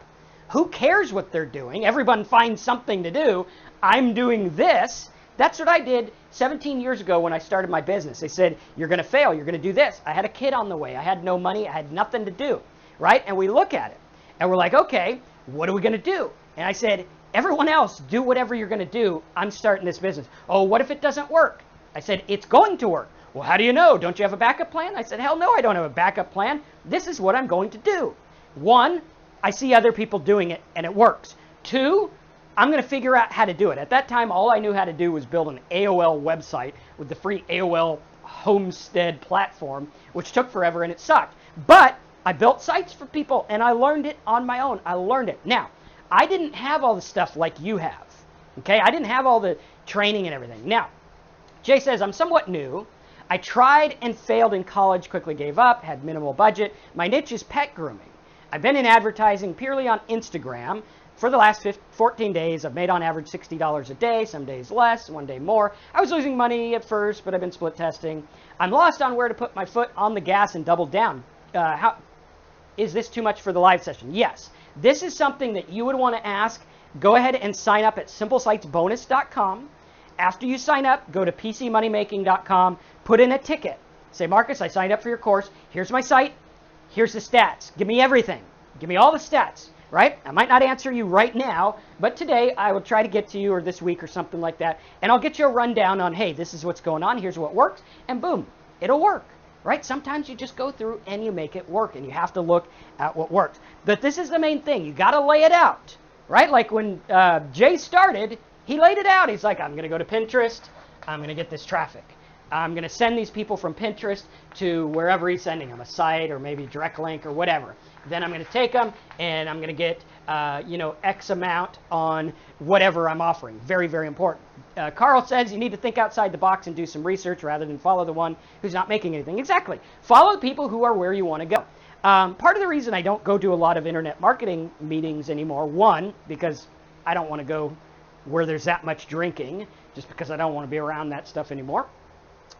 Who cares what they're doing? Everyone finds something to do. I'm doing this. That's what I did 17 years ago when I started my business. They said, you're going to fail. You're going to do this. I had a kid on the way. I had no money. I had nothing to do, right? And we look at it, and we're like, okay, what are we going to do? And I said, everyone else, do whatever you're going to do. I'm starting this business. Oh, what if it doesn't work? I said, it's going to work. Well, how do you know? Don't you have a backup plan? I said, hell no, I don't have a backup plan. This is what I'm going to do. 1, I see other people doing it, and it works. 2, I'm going to figure out how to do it. At that time, all I knew how to do was build an AOL website with the free AOL Homestead platform, which took forever, and it sucked. But I built sites for people, and I learned it on my own. I learned it. Now, I didn't have all the stuff like you have. Okay? I didn't have all the training and everything. Now, Jay says, I'm somewhat new. I tried and failed in college, quickly gave up, had minimal budget. My niche is pet grooming. I've been in advertising purely on Instagram. For the last 14 days, I've made on average $60 a day, some days less, one day more. I was losing money at first, but I've been split testing. I'm lost on where to put my foot on the gas and double down. Is this too much for the live session? Yes. This is something that you would want to ask. Go ahead and sign up at simplesitesbonus.com. After you sign up, go to pcmoneymaking.com, put in a ticket. Say, Marcus, I signed up for your course. Here's my site. Here's the stats. Give me everything. Give me all the stats, right? I might not answer you right now, but today I will try to get to you, or this week or something like that, and I'll get you a rundown on, hey, this is what's going on. Here's what works, and boom, it'll work. Right? Sometimes you just go through and you make it work, and you have to look at what works. But this is the main thing. You got to lay it out, right? Like when Jay started, he laid it out. He's like, I'm going to go to Pinterest. I'm going to get this traffic. I'm going to send these people from Pinterest to wherever he's sending them, a site or maybe direct link or whatever. Then I'm going to take them and I'm going to get, X amount on whatever I'm offering. Very, very important. Carl says you need to think outside the box and do some research rather than follow the one who's not making anything. Exactly. Follow the people who are where you want to go. Part of the reason I don't go to a lot of internet marketing meetings anymore, 1, because I don't want to go where there's that much drinking, just because I don't want to be around that stuff anymore.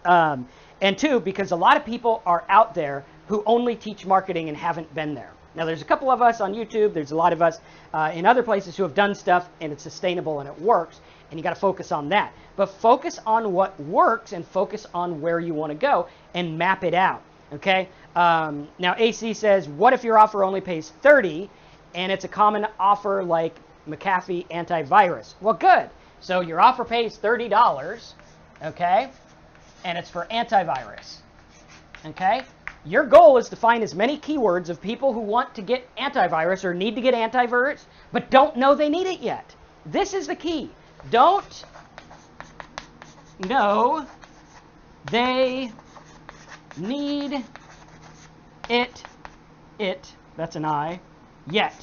And 2, because a lot of people are out there who only teach marketing and haven't been there. Now, there's a couple of us on YouTube. There's a lot of us in other places who have done stuff, and it's sustainable and it works, and you got to focus on that. But focus on what works and focus on where you want to go and map it out, okay? Now, AC says, what if your offer only pays $30 and it's a common offer like McAfee antivirus? Well, good. So your offer pays $30, okay? And it's for antivirus, okay? Your goal is to find as many keywords of people who want to get antivirus or need to get antivirus, but don't know they need it yet. This is the key. Don't know they need it, that's an I, yet.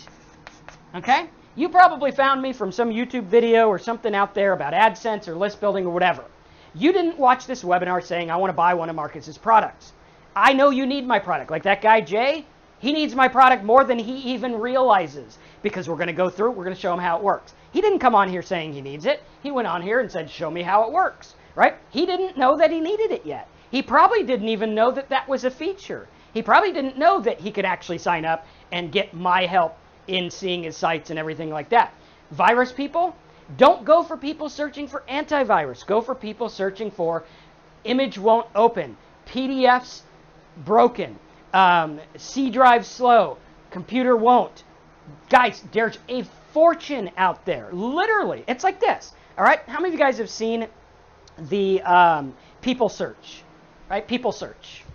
Okay? You probably found me from some YouTube video or something out there about AdSense or list building or whatever. You didn't watch this webinar saying, I want to buy one of Marcus's products. I know you need my product. Like that guy, Jay, he needs my product more than he even realizes, because we're going to go through it. We're going to show him how it works. He didn't come on here saying he needs it. He went on here and said, show me how it works, right? He didn't know that he needed it yet. He probably didn't even know that that was a feature. He probably didn't know that he could actually sign up and get my help in seeing his sites and everything like that. Virus people, don't go for people searching for antivirus. Go for people searching for image won't open, PDFs broken, C drive slow, computer won't. Guys, there's a fortune out there. Literally, it's like this. All right, how many of you guys have seen the people search? Right, people search.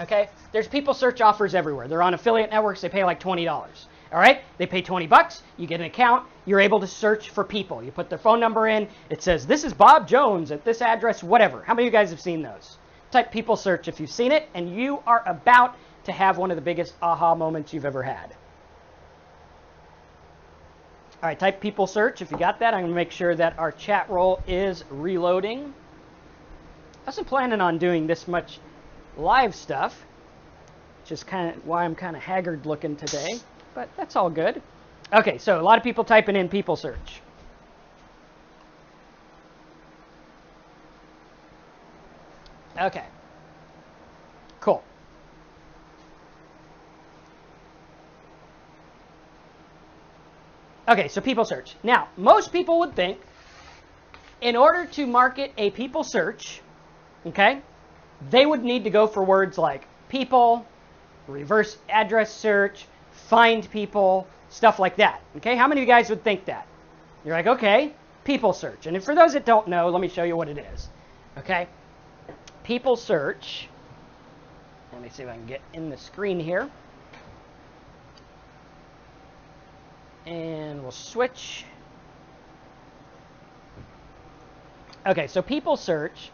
Okay, there's people search offers everywhere. They're on affiliate networks. They pay like $20. All right, they pay $20. You get an account. You're able to search for people. You put their phone number in. It says, this is Bob Jones at this address, whatever. How many of you guys have seen those? Type people search if you've seen it, and you are about to have one of the biggest aha moments you've ever had. All right, type people search if you got that. I'm going to make sure that our chat roll is reloading. I wasn't planning on doing this much live stuff, which is kind of why I'm kind of haggard looking today, but that's all good. Okay, so a lot of people typing in people search. Okay, cool. Okay, so people search. Now, most people would think in order to market a people search, okay, they would need to go for words like people, reverse address search, find people, stuff like that. Okay, how many of you guys would think that? You're like, okay, people search. And for those that don't know, let me show you what it is. Okay, people search. Let me see if I can get in the screen here. And we'll switch. Okay, so people search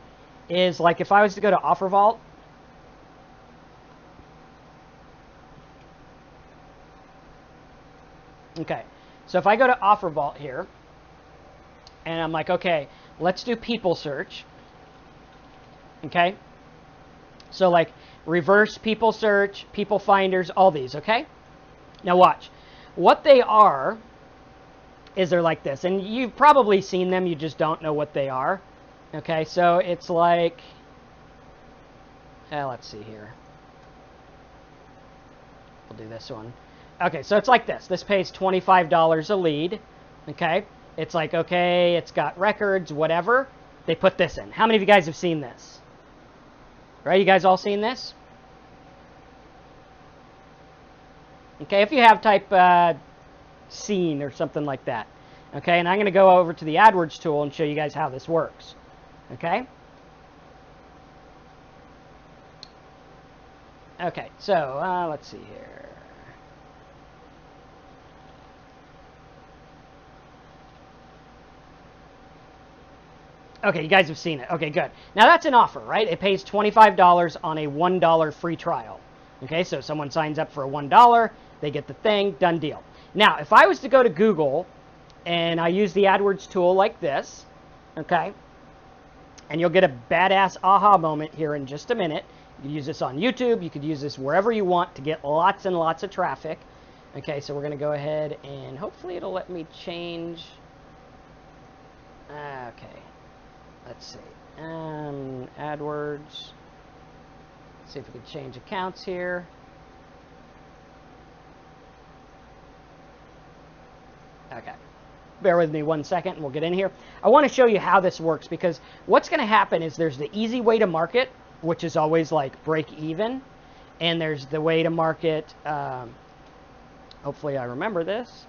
is like if I was to go to Offer Vault. Okay, so if I go to Offer Vault here, and I'm like, okay, let's do people search. Okay, so like reverse people search, people finders, all these, okay? Now watch. What they are is they're like this, and you've probably seen them, you just don't know what they are. Okay, so it's like, let's see here. We'll do this one. Okay, so it's like this. This pays $25 a lead. Okay, it's like, okay, it's got records, whatever. They put this in. How many of you guys have seen this? Right, you guys all seen this? Okay, if you have, type scene or something like that. Okay, and I'm going to go over to the AdWords tool and show you guys how this works. Okay? Okay, so let's see here. Okay, you guys have seen it. Okay, good. Now that's an offer, right? It pays $25 on a $1 free trial. Okay, so someone signs up for a $1, they get the thing, done deal. Now, if I was to go to Google and I use the AdWords tool like this, okay, and you'll get a badass aha moment here in just a minute. You could use this on YouTube. You could use this wherever you want to get lots and lots of traffic. Okay, so we're going to go ahead and hopefully it'll let me change. Okay, let's see. AdWords. Let's see if we can change accounts here. Okay. Bear with me 1 second and we'll get in here. I want to show you how this works, because what's going to happen is there's the easy way to market, which is always like break even, and there's the way to market, hopefully I remember this.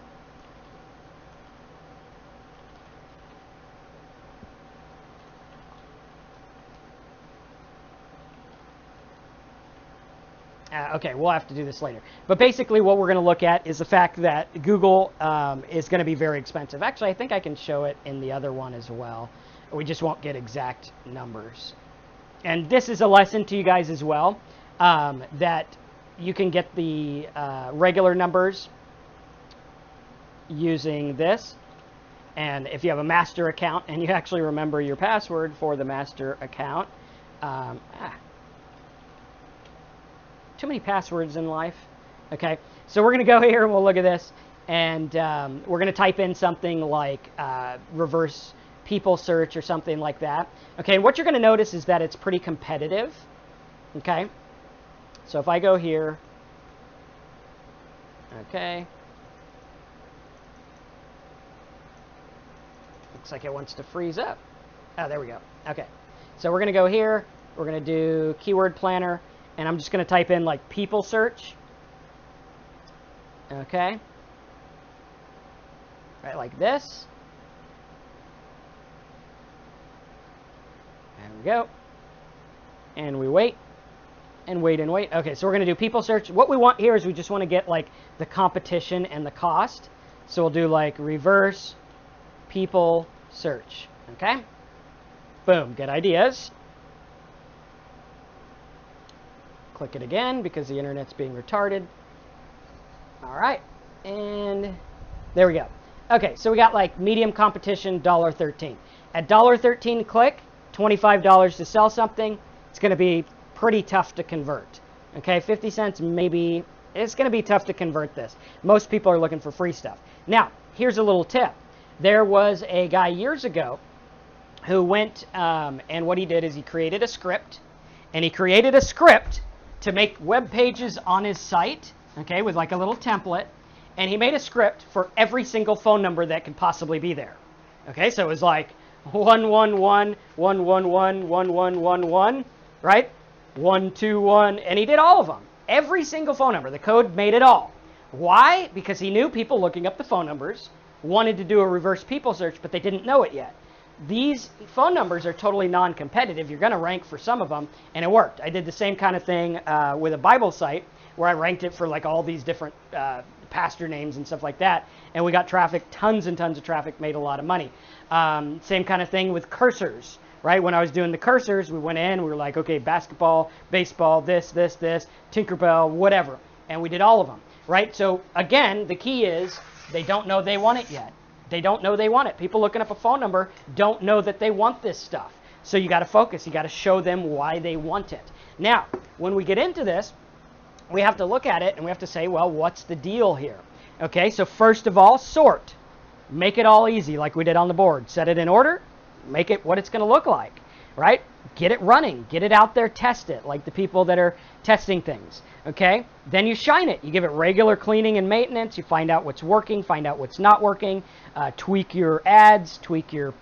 Okay, we'll have to do this later. But basically what we're going to look at is the fact that Google is going to be very expensive. Actually, I think I can show it in the other one as well. We just won't get exact numbers. And this is a lesson to you guys as well, that you can get the regular numbers using this. And if you have a master account and you actually remember your password for the master account, too many passwords in life. Okay, so we're going to go here and we'll look at this, and we're going to type in something like reverse people search or something like that. Okay, what you're going to notice is that it's pretty competitive. Okay, so if I go here, okay, looks like it wants to freeze up. Oh, there we go. Okay, so we're going to go here, we're going to do keyword planner, and I'm just going to type in like people search. Okay, right, like this. There we go. And we wait and wait and wait. Okay, so we're going to do people search. What we want here is we just want to get like the competition and the cost. So we'll do like reverse people search. Okay, boom, get ideas. Click it again because the internet's being retarded. All right, and there we go. Okay, so we got like medium competition, $1.13. At $1.13 click, $25 to sell something. It's going to be pretty tough to convert. Okay, 50 cents maybe. It's going to be tough to convert this. Most people are looking for free stuff. Now, here's a little tip. There was a guy years ago who went, and what he did is he created a script, and he created a script to make web pages on his site, okay, with like a little template, and he made a script for every single phone number that could possibly be there. Okay, so it was like 111-111-1111, right? 121, and he did all of them. Every single phone number. The code made it all. Why? Because he knew people looking up the phone numbers wanted to do a reverse people search, but they didn't know it yet. These phone numbers are totally non-competitive. You're going to rank for some of them, and it worked. I did the same kind of thing with a Bible site where I ranked it for like all these different pastor names and stuff like that, and we got traffic, tons and tons of traffic, made a lot of money. Same kind of thing with cursors, right? When I was doing the cursors, we went in, we were like, okay, basketball, baseball, this, Tinkerbell, whatever, and we did all of them, right? So again, the key is they don't know they want it yet. They don't know they want it. People looking up a phone number don't know that they want this stuff. So you got to focus. You got to show them why they want it. Now, when we get into this, we have to look at it and we have to say, well, what's the deal here? Okay, so first of all, sort. Make it all easy like we did on the board. Set it in order. Make it what it's going to look like, right? Get it running. Get it out there. Test it like the people that are testing things. Okay, then you shine it. You give it regular cleaning and maintenance. You find out what's working, find out what's not working, tweak your ads, tweak your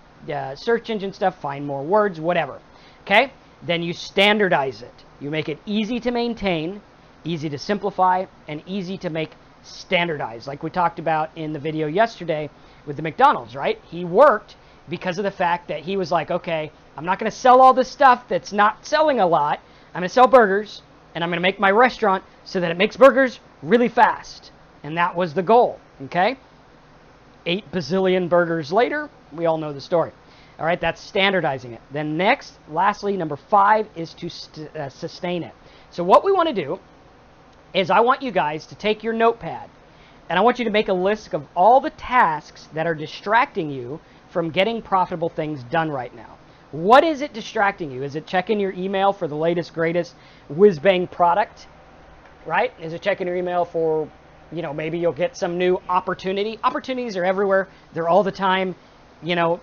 search engine stuff, find more words, whatever. Okay, then you standardize it. You make it easy to maintain, easy to simplify, and easy to make standardized, like we talked about in the video yesterday with the McDonald's, right? He worked because of the fact that he was like, okay, I'm not going to sell all this stuff that's not selling a lot. I'm going to sell burgers, and I'm going to make my restaurant so that it makes burgers really fast. And that was the goal, okay? 8 bazillion burgers later, we all know the story. All right, that's standardizing it. Then next, lastly, number 5 is to sustain it. So what we want to do is I want you guys to take your notepad, and I want you to make a list of all the tasks that are distracting you from getting profitable things done right now. What is it distracting you? Is it checking your email for the latest, greatest whiz-bang product, right? Is it checking your email for, you know, maybe you'll get some new opportunity? Opportunities are everywhere. They're all the time. You know,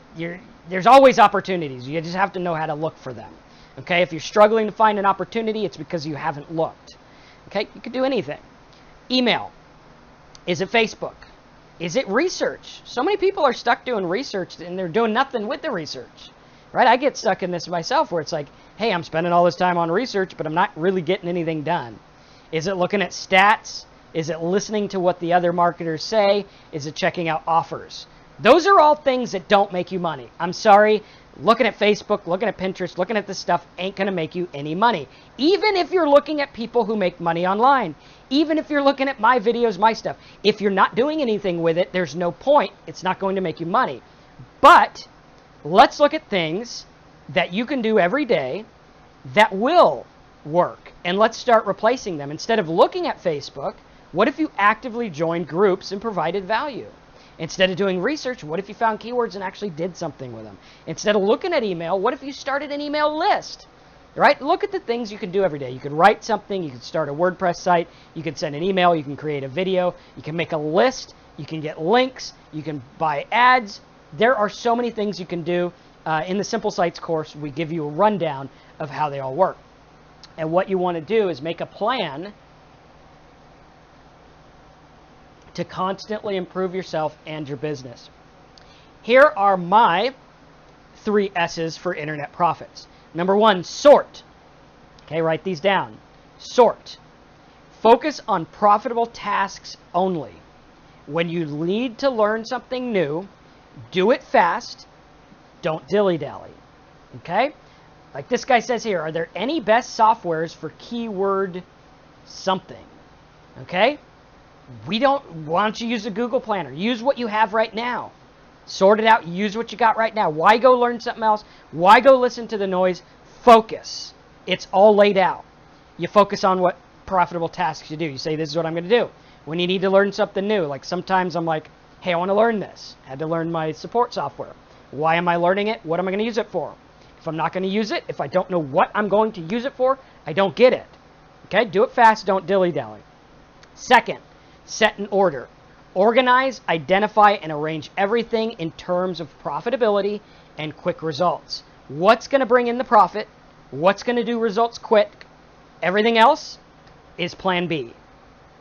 there's always opportunities. You just have to know how to look for them. Okay, if you're struggling to find an opportunity, it's because you haven't looked. Okay, you could do anything. Email. Is it Facebook? Is it research? So many people are stuck doing research and they're doing nothing with the research. Right? I get stuck in this myself where it's like, hey, I'm spending all this time on research, but I'm not really getting anything done. Is it looking at stats? Is it listening to what the other marketers say? Is it checking out offers? Those are all things that don't make you money. I'm sorry. Looking at Facebook, looking at Pinterest, looking at this stuff ain't going to make you any money. Even if you're looking at people who make money online. Even if you're looking at my videos, my stuff. If you're not doing anything with it, there's no point. It's not going to make you money. But let's look at things that you can do every day that will work. And let's start replacing them. Instead of looking at Facebook, what if you actively joined groups and provided value? Instead of doing research, what if you found keywords and actually did something with them? Instead of looking at email, what if you started an email list? Right? Look at the things you can do every day. You could write something, you could start a WordPress site, you can send an email, you can create a video, you can make a list, you can get links, you can buy ads. There are so many things you can do. In the Simple Sites course, we give you a rundown of how they all work. And what you want to do is make a plan to constantly improve yourself and your business. Here are my 3 S's for internet profits. Number 1, sort. Okay, write these down. Sort. Focus on profitable tasks only. When you need to learn something new, do it fast. Don't dilly-dally. Okay? Like this guy says here, are there any best softwares for keyword something? Okay? Why don't you use a Google Planner? Use what you have right now. Sort it out. Use what you got right now. Why go learn something else? Why go listen to the noise? Focus. It's all laid out. You focus on what profitable tasks you do. You say, this is what I'm going to do. When you need to learn something new, like sometimes I'm like, hey, I want to learn this. I had to learn my support software. Why am I learning it? What am I going to use it for? If I'm not going to use it, if I don't know what I'm going to use it for, I don't get it. Okay? Do it fast. Don't dilly-dally. Second, set an order. Organize, identify, and arrange everything in terms of profitability and quick results. What's going to bring in the profit? What's going to do results quick? Everything else is plan B.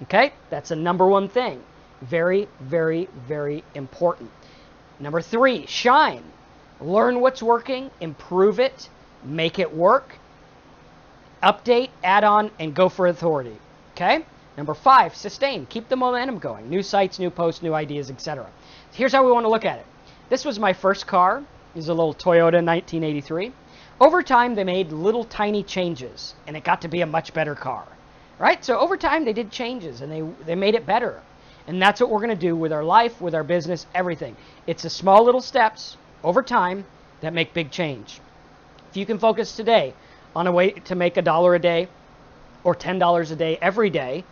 Okay? That's the number 1 thing. Very, very, very important. Number 3, shine. Learn what's working, improve it, make it work, update, add on, and go for authority. Okay? Number 5, sustain. Keep the momentum going. New sites, new posts, new ideas, etc. Here's how we want to look at it. This was my first car. It was a little Toyota 1983. Over time, they made little tiny changes, and it got to be a much better car. Right? So over time, they did changes, and they made it better. And that's what we're going to do with our life, with our business, everything. It's the small little steps over time that make big change. If you can focus today on a way to make $1 a day or $10 a day every day,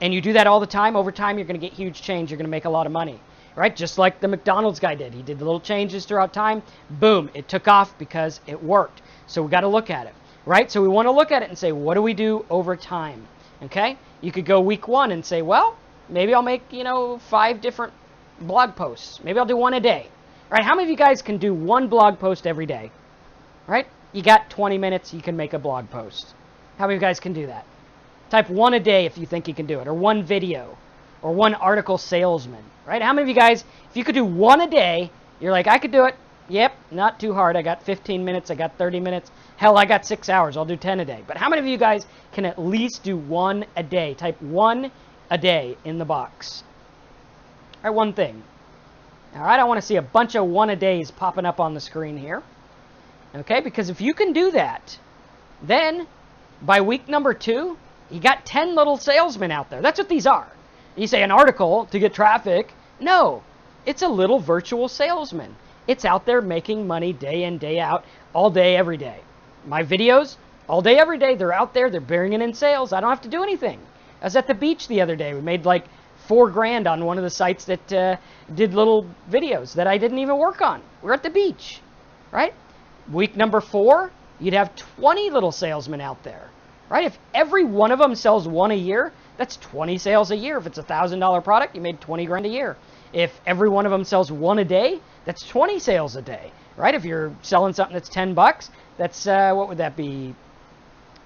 and you do that all the time, over time you're going to get huge change. You're going to make a lot of money. Right? Just like the McDonald's guy did. He did the little changes throughout time. Boom, it took off because it worked. So we got to look at it. Right? So we want to look at it and say, what do we do over time? Okay? You could go week 1 and say, well, maybe I'll make, 5 different blog posts. Maybe I'll do 1 a day. Right? How many of you guys can do 1 blog post every day? Right? You got 20 minutes, you can make a blog post. How many of you guys can do that? Type 1 a day if you think you can do it, or 1 video, or 1 article salesman. Right? How many of you guys, if you could do 1 a day, you're like, I could do it. Yep, not too hard. I got 15 minutes, I got 30 minutes. Hell, I got 6 hours. I'll do 10 a day. But how many of you guys can at least do 1 a day? Type 1 a day in the box. All right, 1 thing. All right, I want to see a bunch of 1 a days popping up on the screen here. Okay, because if you can do that, then by week number 2, you got 10 little salesmen out there. That's what these are. You say an article to get traffic. No, it's a little virtual salesman. It's out there making money day in, day out, all day, every day. My videos, all day, every day, they're out there. They're bringing in sales. I don't have to do anything. I was at the beach the other day. We made like $4,000 on one of the sites that did little videos that I didn't even work on. We're at the beach, right? Week number 4, you'd have 20 little salesmen out there, right? If every one of them sells 1 a year, that's 20 sales a year. If it's a $1,000 product, you made 20 grand a year. If every one of them sells 1 a day, that's 20 sales a day, right? If you're selling something that's $10, that's, what would that be?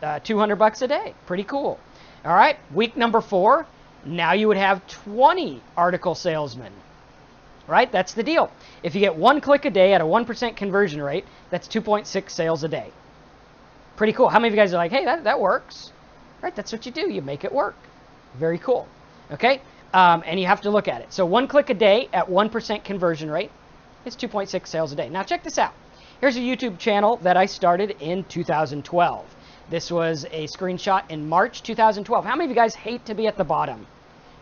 $200 a day. Pretty cool. All right, week number 4, now you would have 20 article salesmen, right? That's the deal. If you get 1 click a day at a 1% conversion rate, that's 2.6 sales a day. Pretty cool. How many of you guys are like, hey, that works? Right, that's what you do. You make it work. Very cool. Okay, and you have to look at it. So 1 click a day at 1% conversion rate is 2.6 sales a day. Now check this out. Here's a YouTube channel that I started in 2012. This was a screenshot in March 2012. How many of you guys hate to be at the bottom?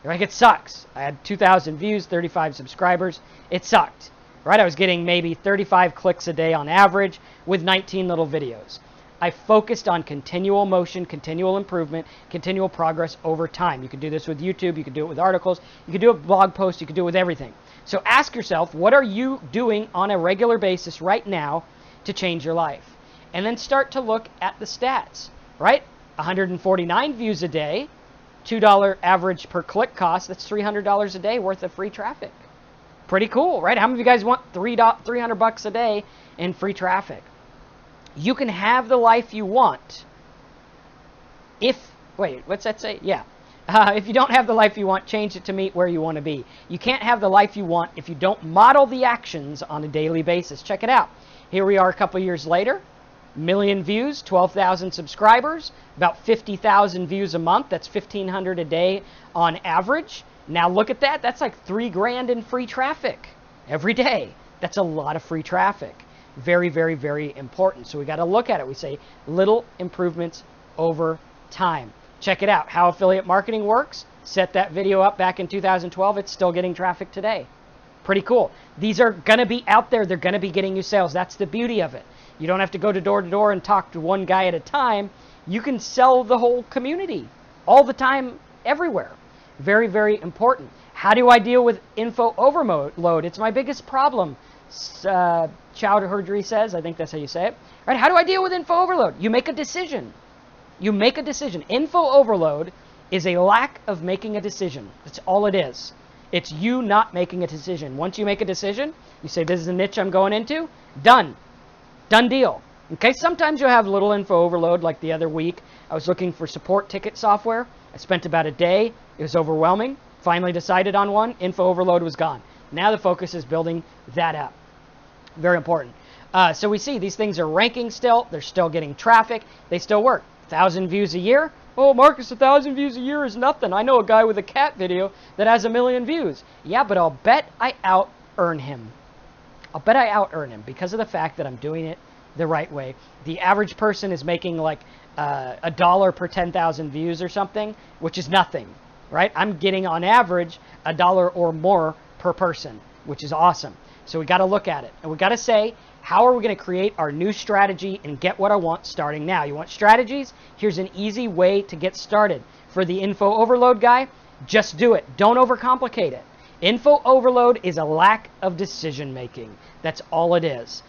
You're like, it sucks. I had 2,000 views, 35 subscribers. It sucked, right? I was getting maybe 35 clicks a day on average with 19 little videos. I focused on continual motion, continual improvement, continual progress over time. You could do this with YouTube. You could do it with articles. You could do it with blog posts. You could do it with everything. So ask yourself, what are you doing on a regular basis right now to change your life? And then start to look at the stats, right? 149 views a day, $2 average per click cost. That's $300 a day worth of free traffic. Pretty cool, right? How many of you guys want $300 a day in free traffic? You can have the life you want wait, what's that say? Yeah. If you don't have the life you want, change it to meet where you want to be. You can't have the life you want if you don't model the actions on a daily basis. Check it out. Here we are a couple years later. Million views, 12,000 subscribers, about 50,000 views a month. That's 1,500 a day on average. Now look at that. That's like $3,000 in free traffic every day. That's a lot of free traffic. Very, very, very important. So we got to look at it. We say little improvements over time. Check it out. How affiliate marketing works. Set that video up back in 2012. It's still getting traffic today. Pretty cool. These are going to be out there. They're going to be getting you sales. That's the beauty of it. You don't have to go to door and talk to one guy at a time. You can sell the whole community all the time, everywhere. Very, very important. How do I deal with info overload? It's my biggest problem. Chowdhury says, I think that's how you say it. Right? How do I deal with info overload? You make a decision. You make a decision. Info overload is a lack of making a decision. That's all it is. It's you not making a decision. Once you make a decision, you say, this is a niche I'm going into. Done. Done deal. Okay, sometimes you'll have little info overload, like the other week. I was looking for support ticket software. I spent about a day. It was overwhelming. Finally decided on one. Info overload was gone. Now the focus is building that up. Very important. So we see these things are ranking still. They're still getting traffic. They still work. 1,000 views a year. Oh, Marcus, 1,000 views a year is nothing. I know a guy with a cat video that has 1 million views. Yeah, but I'll bet I out-earn him. I'll bet I out-earn him because of the fact that I'm doing it the right way. The average person is making like $1 per 10,000 views or something, which is nothing, right? I'm getting on average $1 or more per person, which is awesome. So we got to look at it. And we got to say, how are we going to create our new strategy and get what I want starting now? You want strategies? Here's an easy way to get started. For the info overload guy, just do it. Don't overcomplicate it. Info overload is a lack of decision making. That's all it is.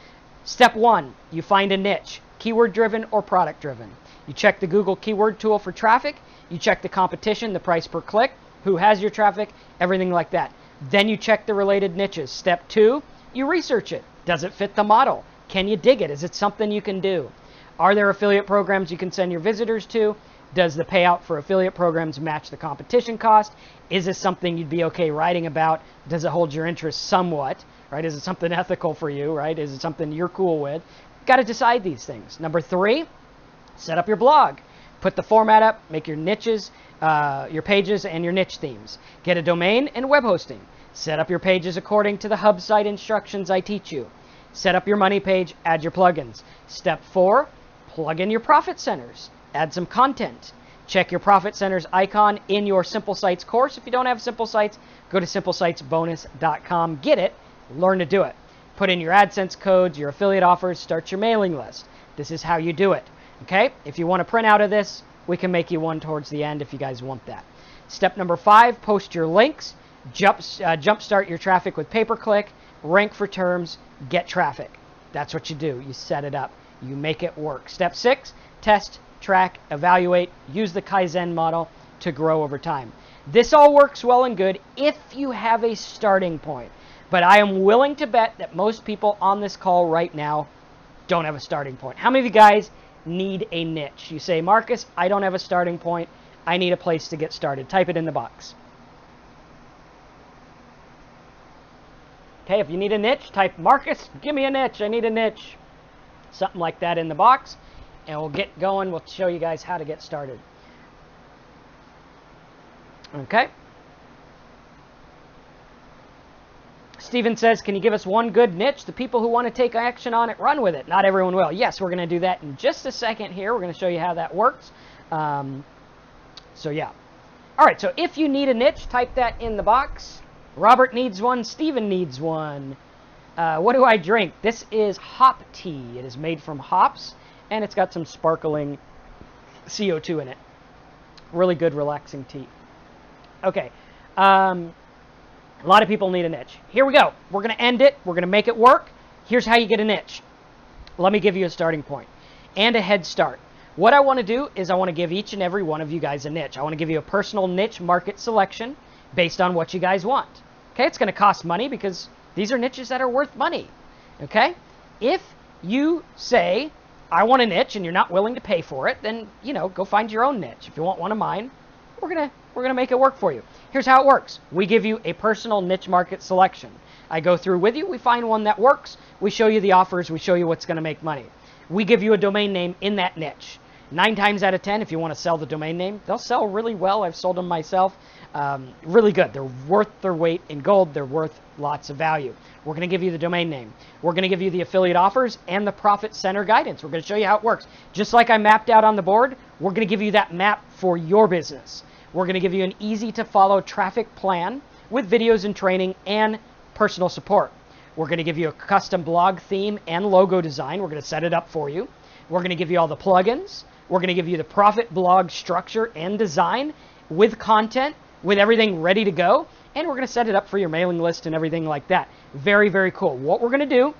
Step 1, you find a niche, keyword driven or product driven. You check the Google keyword tool for traffic. You check the competition, the price per click, who has your traffic, everything like that. Then you check the related niches. Step 2, you research it. Does it fit the model? Can you dig it? Is it something you can do? Are there affiliate programs you can send your visitors to? Does the payout for affiliate programs match the competition cost? Is this something you'd be okay writing about? Does it hold your interest somewhat? Right? Is it something ethical for you? Right? Is it something you're cool with? Got to decide these things. Number 3, set up your blog. Put the format up. Make your niches, your pages, and your niche themes. Get a domain and web hosting. Set up your pages according to the hub site instructions I teach you. Set up your money page, add your plugins. Step 4, plug in your profit centers. Add some content. Check your profit centers icon in your Simple Sites course. If you don't have Simple Sites, go to simplesitesbonus.com. Get it. Learn to do it. Put in your AdSense codes, your affiliate offers, start your mailing list. This is how you do it. Okay? If you want a printout of this, we can make you one towards the end if you guys want that. Step number 5, post your links. Jumpstart your traffic with pay-per-click, rank for terms, get traffic. That's what you do. You set it up. You make it work. Step 6, test, track, evaluate, use the Kaizen model to grow over time. This all works well and good if you have a starting point. But I am willing to bet that most people on this call right now don't have a starting point. How many of you guys need a niche? You say, Marcus, I don't have a starting point. I need a place to get started. Type it in the box. Okay, if you need a niche, type, Marcus, give me a niche. I need a niche. Something like that in the box. And we'll get going. We'll show you guys how to get started. Okay. Steven says, can you give us one good niche? The people who want to take action on it, run with it. Not everyone will. Yes, we're going to do that in just a second here. We're going to show you how that works. So, yeah. All right, so if you need a niche, type that in the box. Robert needs one. Steven needs one. What do I drink? This is hop tea. It is made from hops. and it's got some sparkling CO2 in it. Really good, relaxing tea. Okay. A lot of people need a niche. Here we go. We're going to end it. We're going to make it work. Here's how you get a niche. Let me give you a starting point and a head start. What I want to do is I want to give each and every one of you guys a niche. I want to give you a personal niche market selection based on what you guys want. Okay, it's going to cost money because these are niches that are worth money. Okay, if you say, I want a niche and you're not willing to pay for it, then, go find your own niche. If you want one of mine, we're gonna make it work for you. Here's how it works. We give you a personal niche market selection. I go through with you. We find one that works. We show you the offers. We show you what's going to make money. We give you a domain name in that niche. 9 times out of 10, if you want to sell the domain name, they'll sell really well. I've sold them myself. Really good. They're worth their weight in gold. They're worth lots of value. We're going to give you the domain name. We're going to give you the affiliate offers and the profit center guidance. We're going to show you how it works. Just like I mapped out on the board, we're going to give you that map for your business. We're going to give you an easy to follow traffic plan with videos and training and personal support. We're going to give you a custom blog theme and logo design. We're going to set it up for you. We're going to give you all the plugins. We're going to give you the profit blog structure and design with content, with everything ready to go. And we're going to set it up for your mailing list and everything like that. Very, very cool. What we're going to do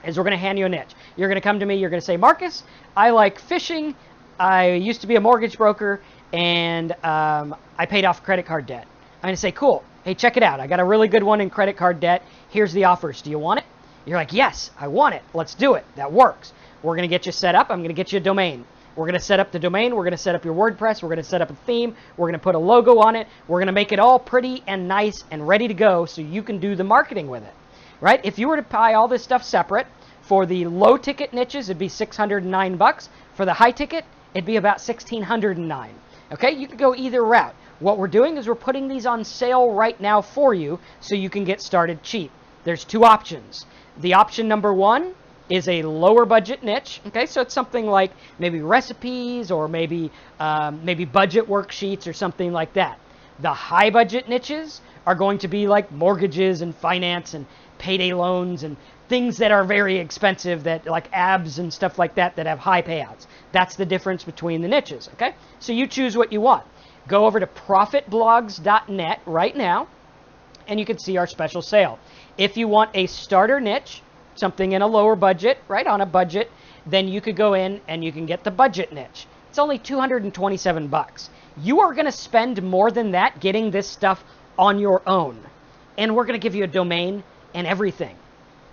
is we're going to hand you a niche. You're going to come to me. You're going to say, Marcus, I like fishing. I used to be a mortgage broker, and I paid off credit card debt. I'm going to say, cool. Hey, check it out. I got a really good one in credit card debt. Here's the offers. Do you want it? You're like, yes, I want it. Let's do it. That works. We're going to get you set up. I'm going to get you a domain. We're going to set up the domain. We're going to set up your WordPress. We're going to set up a theme. We're going to put a logo on it. We're going to make it all pretty and nice and ready to go so you can do the marketing with it, right? If you were to buy all this stuff separate, for the low ticket niches, it'd be $609. For the high ticket, it'd be about $1,609. Okay, you could go either route. What we're doing is we're putting these on sale right now for you so you can get started cheap. There's 2 options. The option number 1 is a lower budget niche. Okay, so it's something like maybe recipes or maybe budget worksheets or something like that. The high budget niches are going to be like mortgages and finance and payday loans and things that are very expensive, that like abs and stuff like that have high payouts. That's the difference between the niches. Okay, so you choose what you want. Go over to profitblogs.net right now, and you can see our special sale. If you want a starter niche, something in a lower budget, right, on a budget, then you could go in and you can get the budget niche. It's only $227. You are going to spend more than that getting this stuff on your own. And we're going to give you a domain and everything.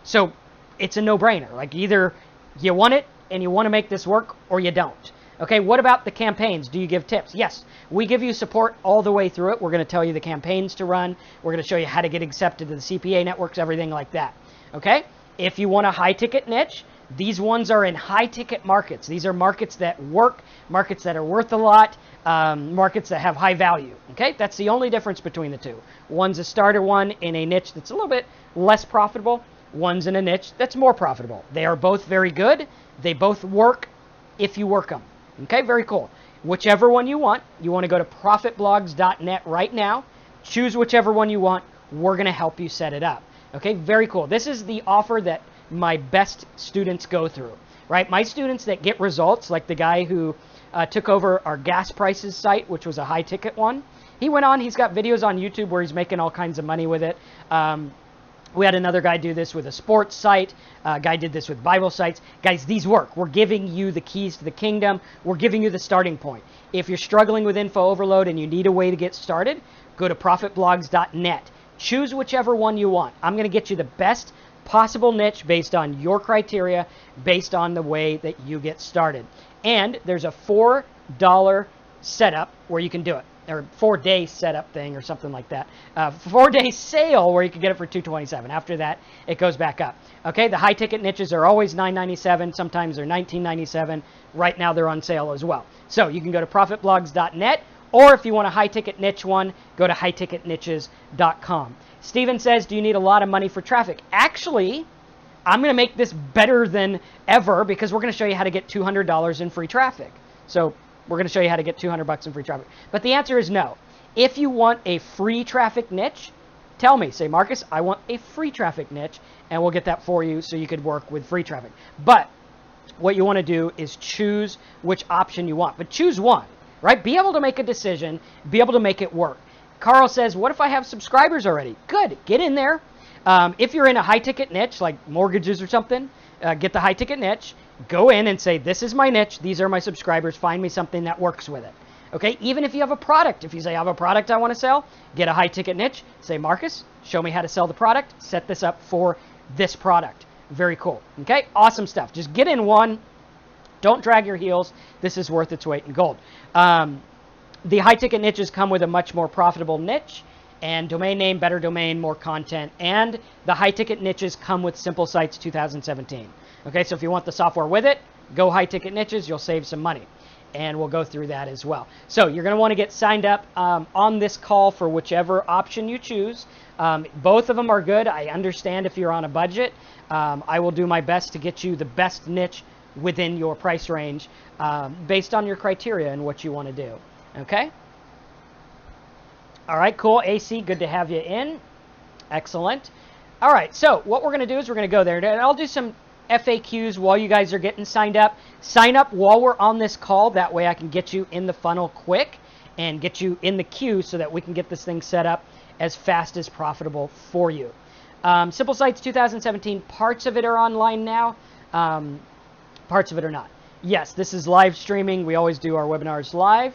So it's a no-brainer. Like, either you want it and you want to make this work, or you don't. Okay, what about the campaigns? Do you give tips? Yes, we give you support all the way through it. We're going to tell you the campaigns to run. We're going to show you how to get accepted to the CPA networks, everything like that. Okay, if you want a high-ticket niche, these ones are in high-ticket markets. These are markets that work, markets that are worth a lot, markets that have high value. Okay, that's the only difference between the two. One's a starter one in a niche that's a little bit less profitable. One's in a niche that's more profitable. They are both very good. They both work if you work them. Okay, very cool. Whichever one you want to go to profitblogs.net right now. Choose whichever one you want. We're going to help you set it up. Okay, very cool. This is the offer that my best students go through, right? My students that get results, like the guy who took over our gas prices site, which was a high ticket one. He went on, he's got videos on YouTube where he's making all kinds of money with it. We had another guy do this with a sports site. A guy did this with Bible sites. Guys, these work. We're giving you the keys to the kingdom. We're giving you the starting point. If you're struggling with info overload and you need a way to get started, go to profitblogs.net. Choose whichever one you want. I'm going to get you the best possible niche based on your criteria, based on the way that you get started. And there's a $4 setup where you can do it, or 4-day setup thing or something like that. 4-day sale where you can get it for $227. After that, it goes back up. Okay, the high ticket niches are always $997. Sometimes they're $1997. Right now they're on sale as well. So you can go to profitblogs.net, or if you want a high ticket niche one, go to highticketniches.com. Steven says, do you need a lot of money for traffic? Actually, I'm going to make this better than ever because we're going to show you how to get $200 in free traffic. So we're going to show you how to get $200 in free traffic. But the answer is no. If you want a free traffic niche, tell me. Say, Marcus, I want a free traffic niche, and we'll get that for you so you could work with free traffic. But what you want to do is choose which option you want, but choose one, right? Be able to make a decision, be able to make it work. Carl says, what if I have subscribers already? Good, get in there. If you're in a high ticket niche like mortgages or something, get the high ticket niche, go in and say, this is my niche, these are my subscribers, find me something that works with it. Okay, even if you have a product, if you say I have a product I want to sell, get a high ticket niche, say, Marcus, show me how to sell the product, set this up for this product. Very cool. Okay, awesome stuff. Just get in one. Don't drag your heels. This is worth its weight in gold. The high ticket niches come with a much more profitable niche and domain name, better domain, more content. And the high ticket niches come with Simple Sites 2017. Okay, so if you want the software with it, go high ticket niches. You'll save some money. And we'll go through that as well. So you're going to want to get signed up on this call for whichever option you choose. Both of them are good. I understand if you're on a budget. I will do my best to get you the best niche within your price range based on your criteria and what you want to do. Okay? All right, cool. AC, good to have you in. Excellent. All right, so what we're going to do is we're going to go there. And I'll do some FAQs while you guys are getting signed up. Sign up while we're on this call. That way I can get you in the funnel quick and get you in the queue so that we can get this thing set up as fast as profitable for you. Simple Sites 2017, parts of it are online now. Parts of it are not. Yes, this is live streaming. We always do our webinars live.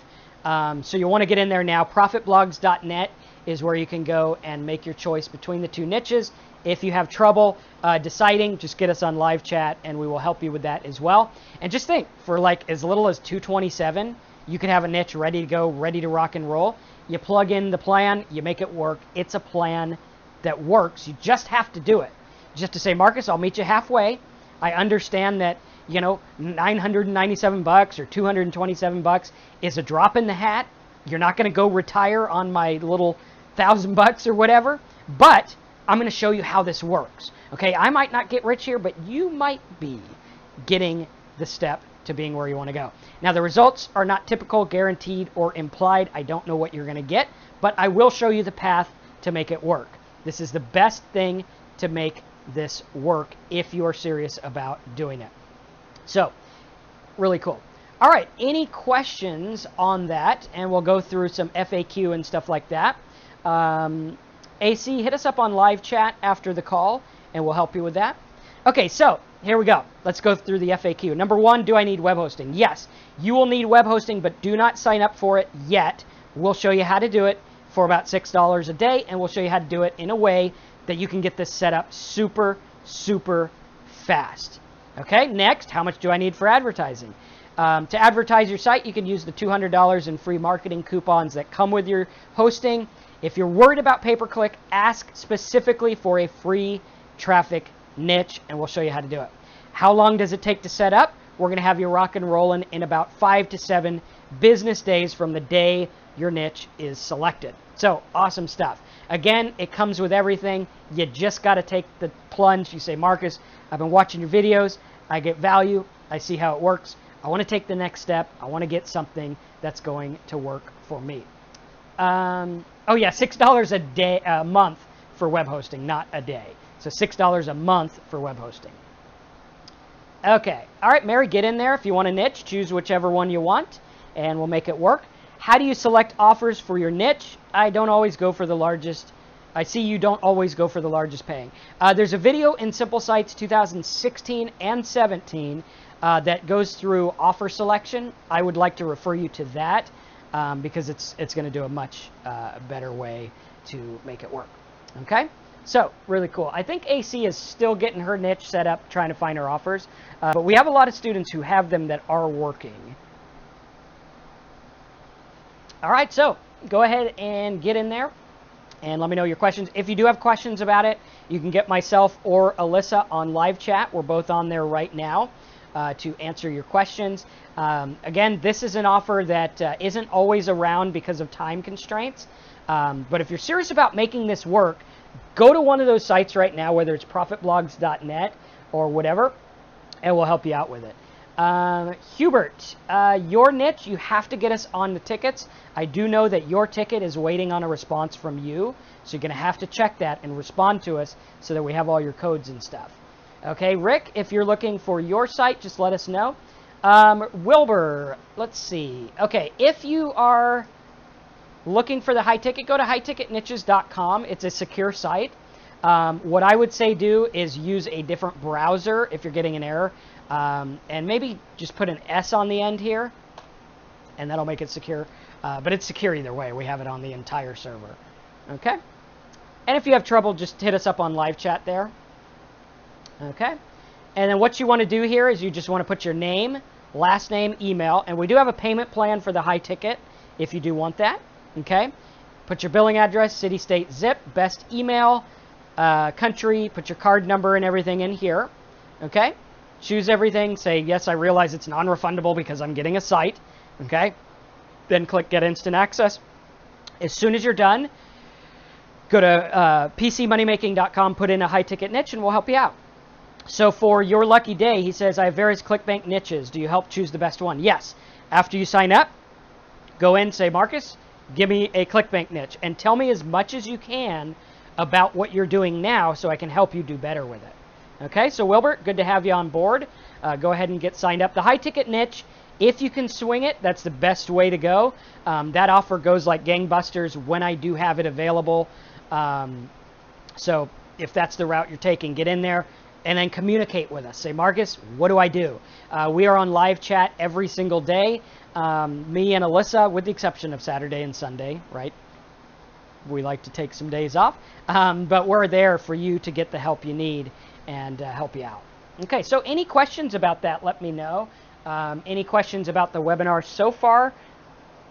So you'll want to get in there now. Profitblogs.net is where you can go and make your choice between the two niches. If you have trouble deciding, just get us on live chat and we will help you with that as well. And just think, for like as little as $227, you can have a niche ready to go, ready to rock and roll. You plug in the plan, you make it work. It's a plan that works. You just have to do it. You just have to say, Marcus, I'll meet you halfway. I understand that, you know, $997 or $227 is a drop in the hat. You're not going to go retire on my little $1,000 or whatever, but I'm going to show you how this works. Okay, I might not get rich here, but you might be getting the step to being where you want to go. Now, the results are not typical, guaranteed, or implied. I don't know what you're going to get, but I will show you the path to make it work. This is the best thing to make this work if you're serious about doing it. So, really cool. All right, any questions on that? And we'll go through some FAQ and stuff like that. AC, hit us up on live chat after the call, and we'll help you with that. Okay, so here we go. Let's go through the FAQ. Number one, do I need web hosting? Yes, you will need web hosting, but do not sign up for it yet. We'll show you how to do it for about $6 a day, and we'll show you how to do it in a way that you can get this set up super, super fast. Okay, next, how much do I need for advertising? To advertise your site, you can use the $200 in free marketing coupons that come with your hosting. If you're worried about pay-per-click, ask specifically for a free traffic niche, and we'll show you how to do it. How long does it take to set up? We're going to have you rock and rolling in about 5 to 7 business days from the day your niche is selected. So, awesome stuff. Again, it comes with everything. You just got to take the plunge. You say, Marcus, I've been watching your videos. I get value. I see how it works. I want to take the next step. I want to get something that's going to work for me. Oh yeah, $6 a month for web hosting, not a day. So $6 a month for web hosting. Okay, all right, Mary, get in there. If you want a niche, choose whichever one you want, and we'll make it work. How do you select offers for your niche? I don't always go for the largest. I see you don't always go for the largest paying. There's a video in Simple Sites 2016 and 17 that goes through offer selection. I would like to refer you to that because it's going to do a much better way to make it work. Okay? So, really cool. I think AC is still getting her niche set up, trying to find her offers. But we have a lot of students who have them that are working. All right, so go ahead and get in there and let me know your questions. If you do have questions about it, you can get myself or Alyssa on live chat. We're both on there right now to answer your questions. Again, this is an offer that isn't always around because of time constraints. But if you're serious about making this work, go to one of those sites right now, whether it's profitblogs.net or whatever, and we'll help you out with it. Hubert, your niche, you have to get us on the tickets. I do know that your ticket is waiting on a response from you, so you're going to have to check that and respond to us so that we have all your codes and stuff. Okay, Rick, if you're looking for your site, just let us know. Wilbur, let's see. Okay, if you are looking for the high ticket, go to highticketniches.com. It's a secure site. What I would say do is use a different browser if you're getting an error. And maybe just put an S on the end here, and that'll make it secure. But it's secure either way. We have it on the entire server. Okay? And if you have trouble, just hit us up on live chat there. Okay? And then what you want to do here is you just want to put your name, last name, email, and we do have a payment plan for the high ticket if you do want that. Okay? Put your billing address, city, state, zip, best email, country, put your card number and everything in here. Okay? Choose everything, say, yes, I realize it's non-refundable because I'm getting a site. Okay? Then click Get Instant Access. As soon as you're done, go to PCmoneymaking.com, put in a high ticket niche, and we'll help you out. So for your lucky day, he says, I have various ClickBank niches. Do you help choose the best one? Yes. After you sign up, go in, say, Marcus, give me a ClickBank niche, and tell me as much as you can about what you're doing now so I can help you do better with it. Okay, so Wilbert, good to have you on board. Go ahead and get signed up. The high ticket niche, if you can swing it, that's the best way to go. That offer goes like gangbusters when I do have it available. So if that's the route you're taking, get in there and then communicate with us. Say, Marcus, what do I do? We are on live chat every single day. Me and Alyssa, with the exception of Saturday and Sunday, right? We like to take some days off. But we're there for you to get the help you need and help you out. Okay, so any questions about that, let me know. Any questions about the webinar so far?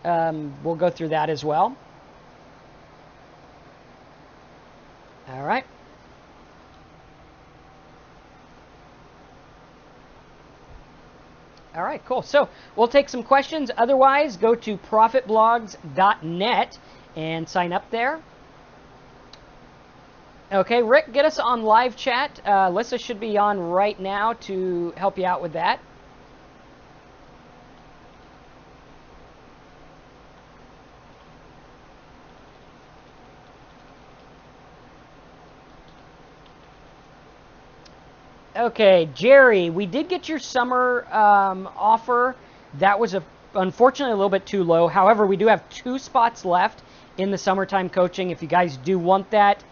We'll go through that as well. All right. All right, cool. So we'll take some questions. Otherwise, go to profitblogs.net and sign up there. Okay, Rick, get us on live chat. Alyssa should be on right now to help you out with that. Okay, Jerry, we did get your summer offer. That was unfortunately a little bit too low. However, we do have 2 spots left in the summertime coaching. If you guys do want that,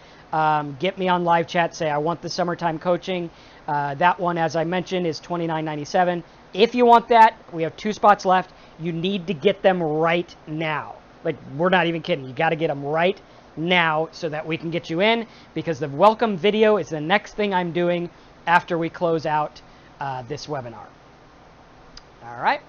get me on live chat. Say, I want the summertime coaching. That one, as I mentioned, is $29.97. If you want that, we have 2 spots left. You need to get them right now. Like, we're not even kidding. You got to get them right now so that we can get you in, because the welcome video is the next thing I'm doing after we close out this webinar. All right.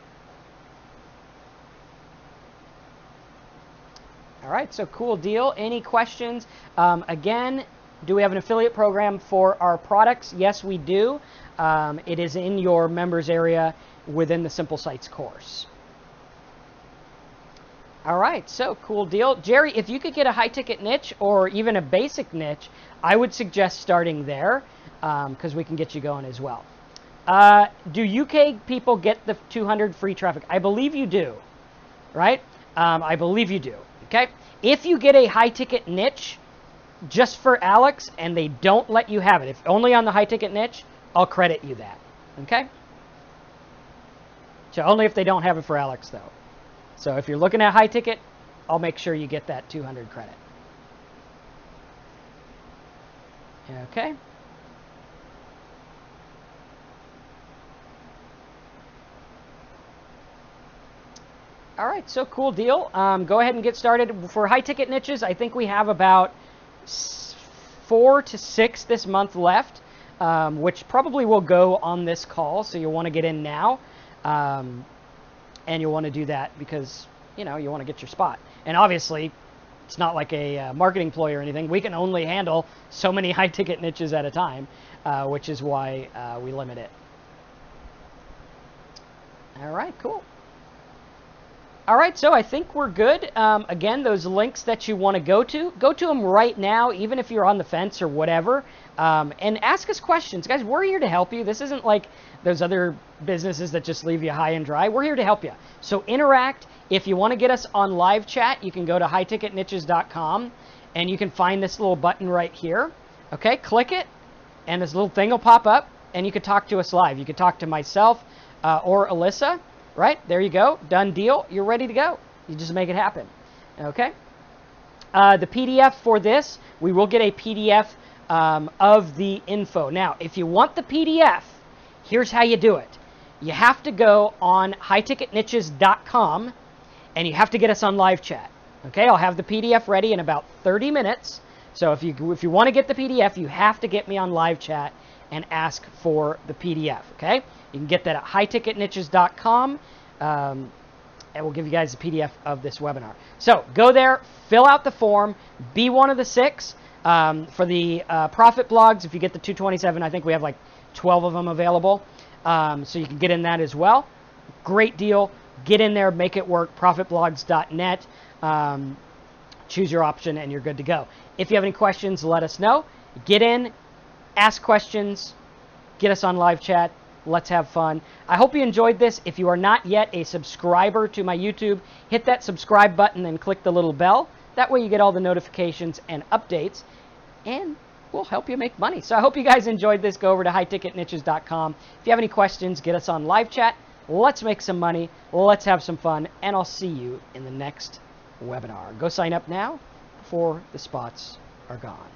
All right, so cool deal. Any questions? Again, do we have an affiliate program for our products? Yes, we do. It is in your members area within the Simple Sites course. All right, so cool deal. Jerry, if you could get a high ticket niche or even a basic niche, I would suggest starting there because we can get you going as well. Do UK people get the 200 free traffic? I believe you do, right? I believe you do. Okay, if you get a high ticket niche just for Alex and they don't let you have it, if only on the high ticket niche, I'll credit you that. Okay, so only if they don't have it for Alex though. So if you're looking at high ticket, I'll make sure you get that 200 credit. Okay. All right, so cool deal. Go ahead and get started. For high ticket niches, I think we have about 4 to 6 this month left, which probably will go on this call. So you'll want to get in now, and you'll want to do that because you want to get your spot. And obviously, it's not like a marketing ploy or anything. We can only handle so many high ticket niches at a time, which is why we limit it. All right, cool. All right, so I think we're good. Again, those links that you want to go to them right now, even if you're on the fence or whatever, and ask us questions. Guys, we're here to help you. This isn't like those other businesses that just leave you high and dry. We're here to help you. So interact. If you want to get us on live chat, you can go to highticketniches.com, and you can find this little button right here. Okay, click it, and this little thing will pop up. and you could talk to us live. You could talk to myself or Alyssa, right? There you go. Done deal. You're ready to go. You just make it happen. Okay? The PDF for this, we will get a PDF of the info. Now, if you want the PDF, here's how you do it. You have to go on highticketniches.com, and you have to get us on live chat. Okay, I'll have the PDF ready in about 30 minutes. So if you want to get the PDF, you have to get me on live chat and ask for the PDF. Okay, you can get that at highticketniches.com, and we'll give you guys a PDF of this webinar. So go there, fill out the form, be one of the 6. For the profit blogs, if you get the 227, I think we have like 12 of them available. So you can get in that as well. Great deal. Get in there, make it work. Profitblogs.net. Choose your option, and you're good to go. If you have any questions, let us know. Get in, ask questions, get us on live chat. Let's have fun. I hope you enjoyed this. If you are not yet a subscriber to my YouTube, hit that subscribe button and click the little bell. That way you get all the notifications and updates, and we'll help you make money. So I hope you guys enjoyed this. Go over to highticketniches.com. If you have any questions, get us on live chat. Let's make some money. Let's have some fun, and I'll see you in the next webinar. Go sign up now before the spots are gone.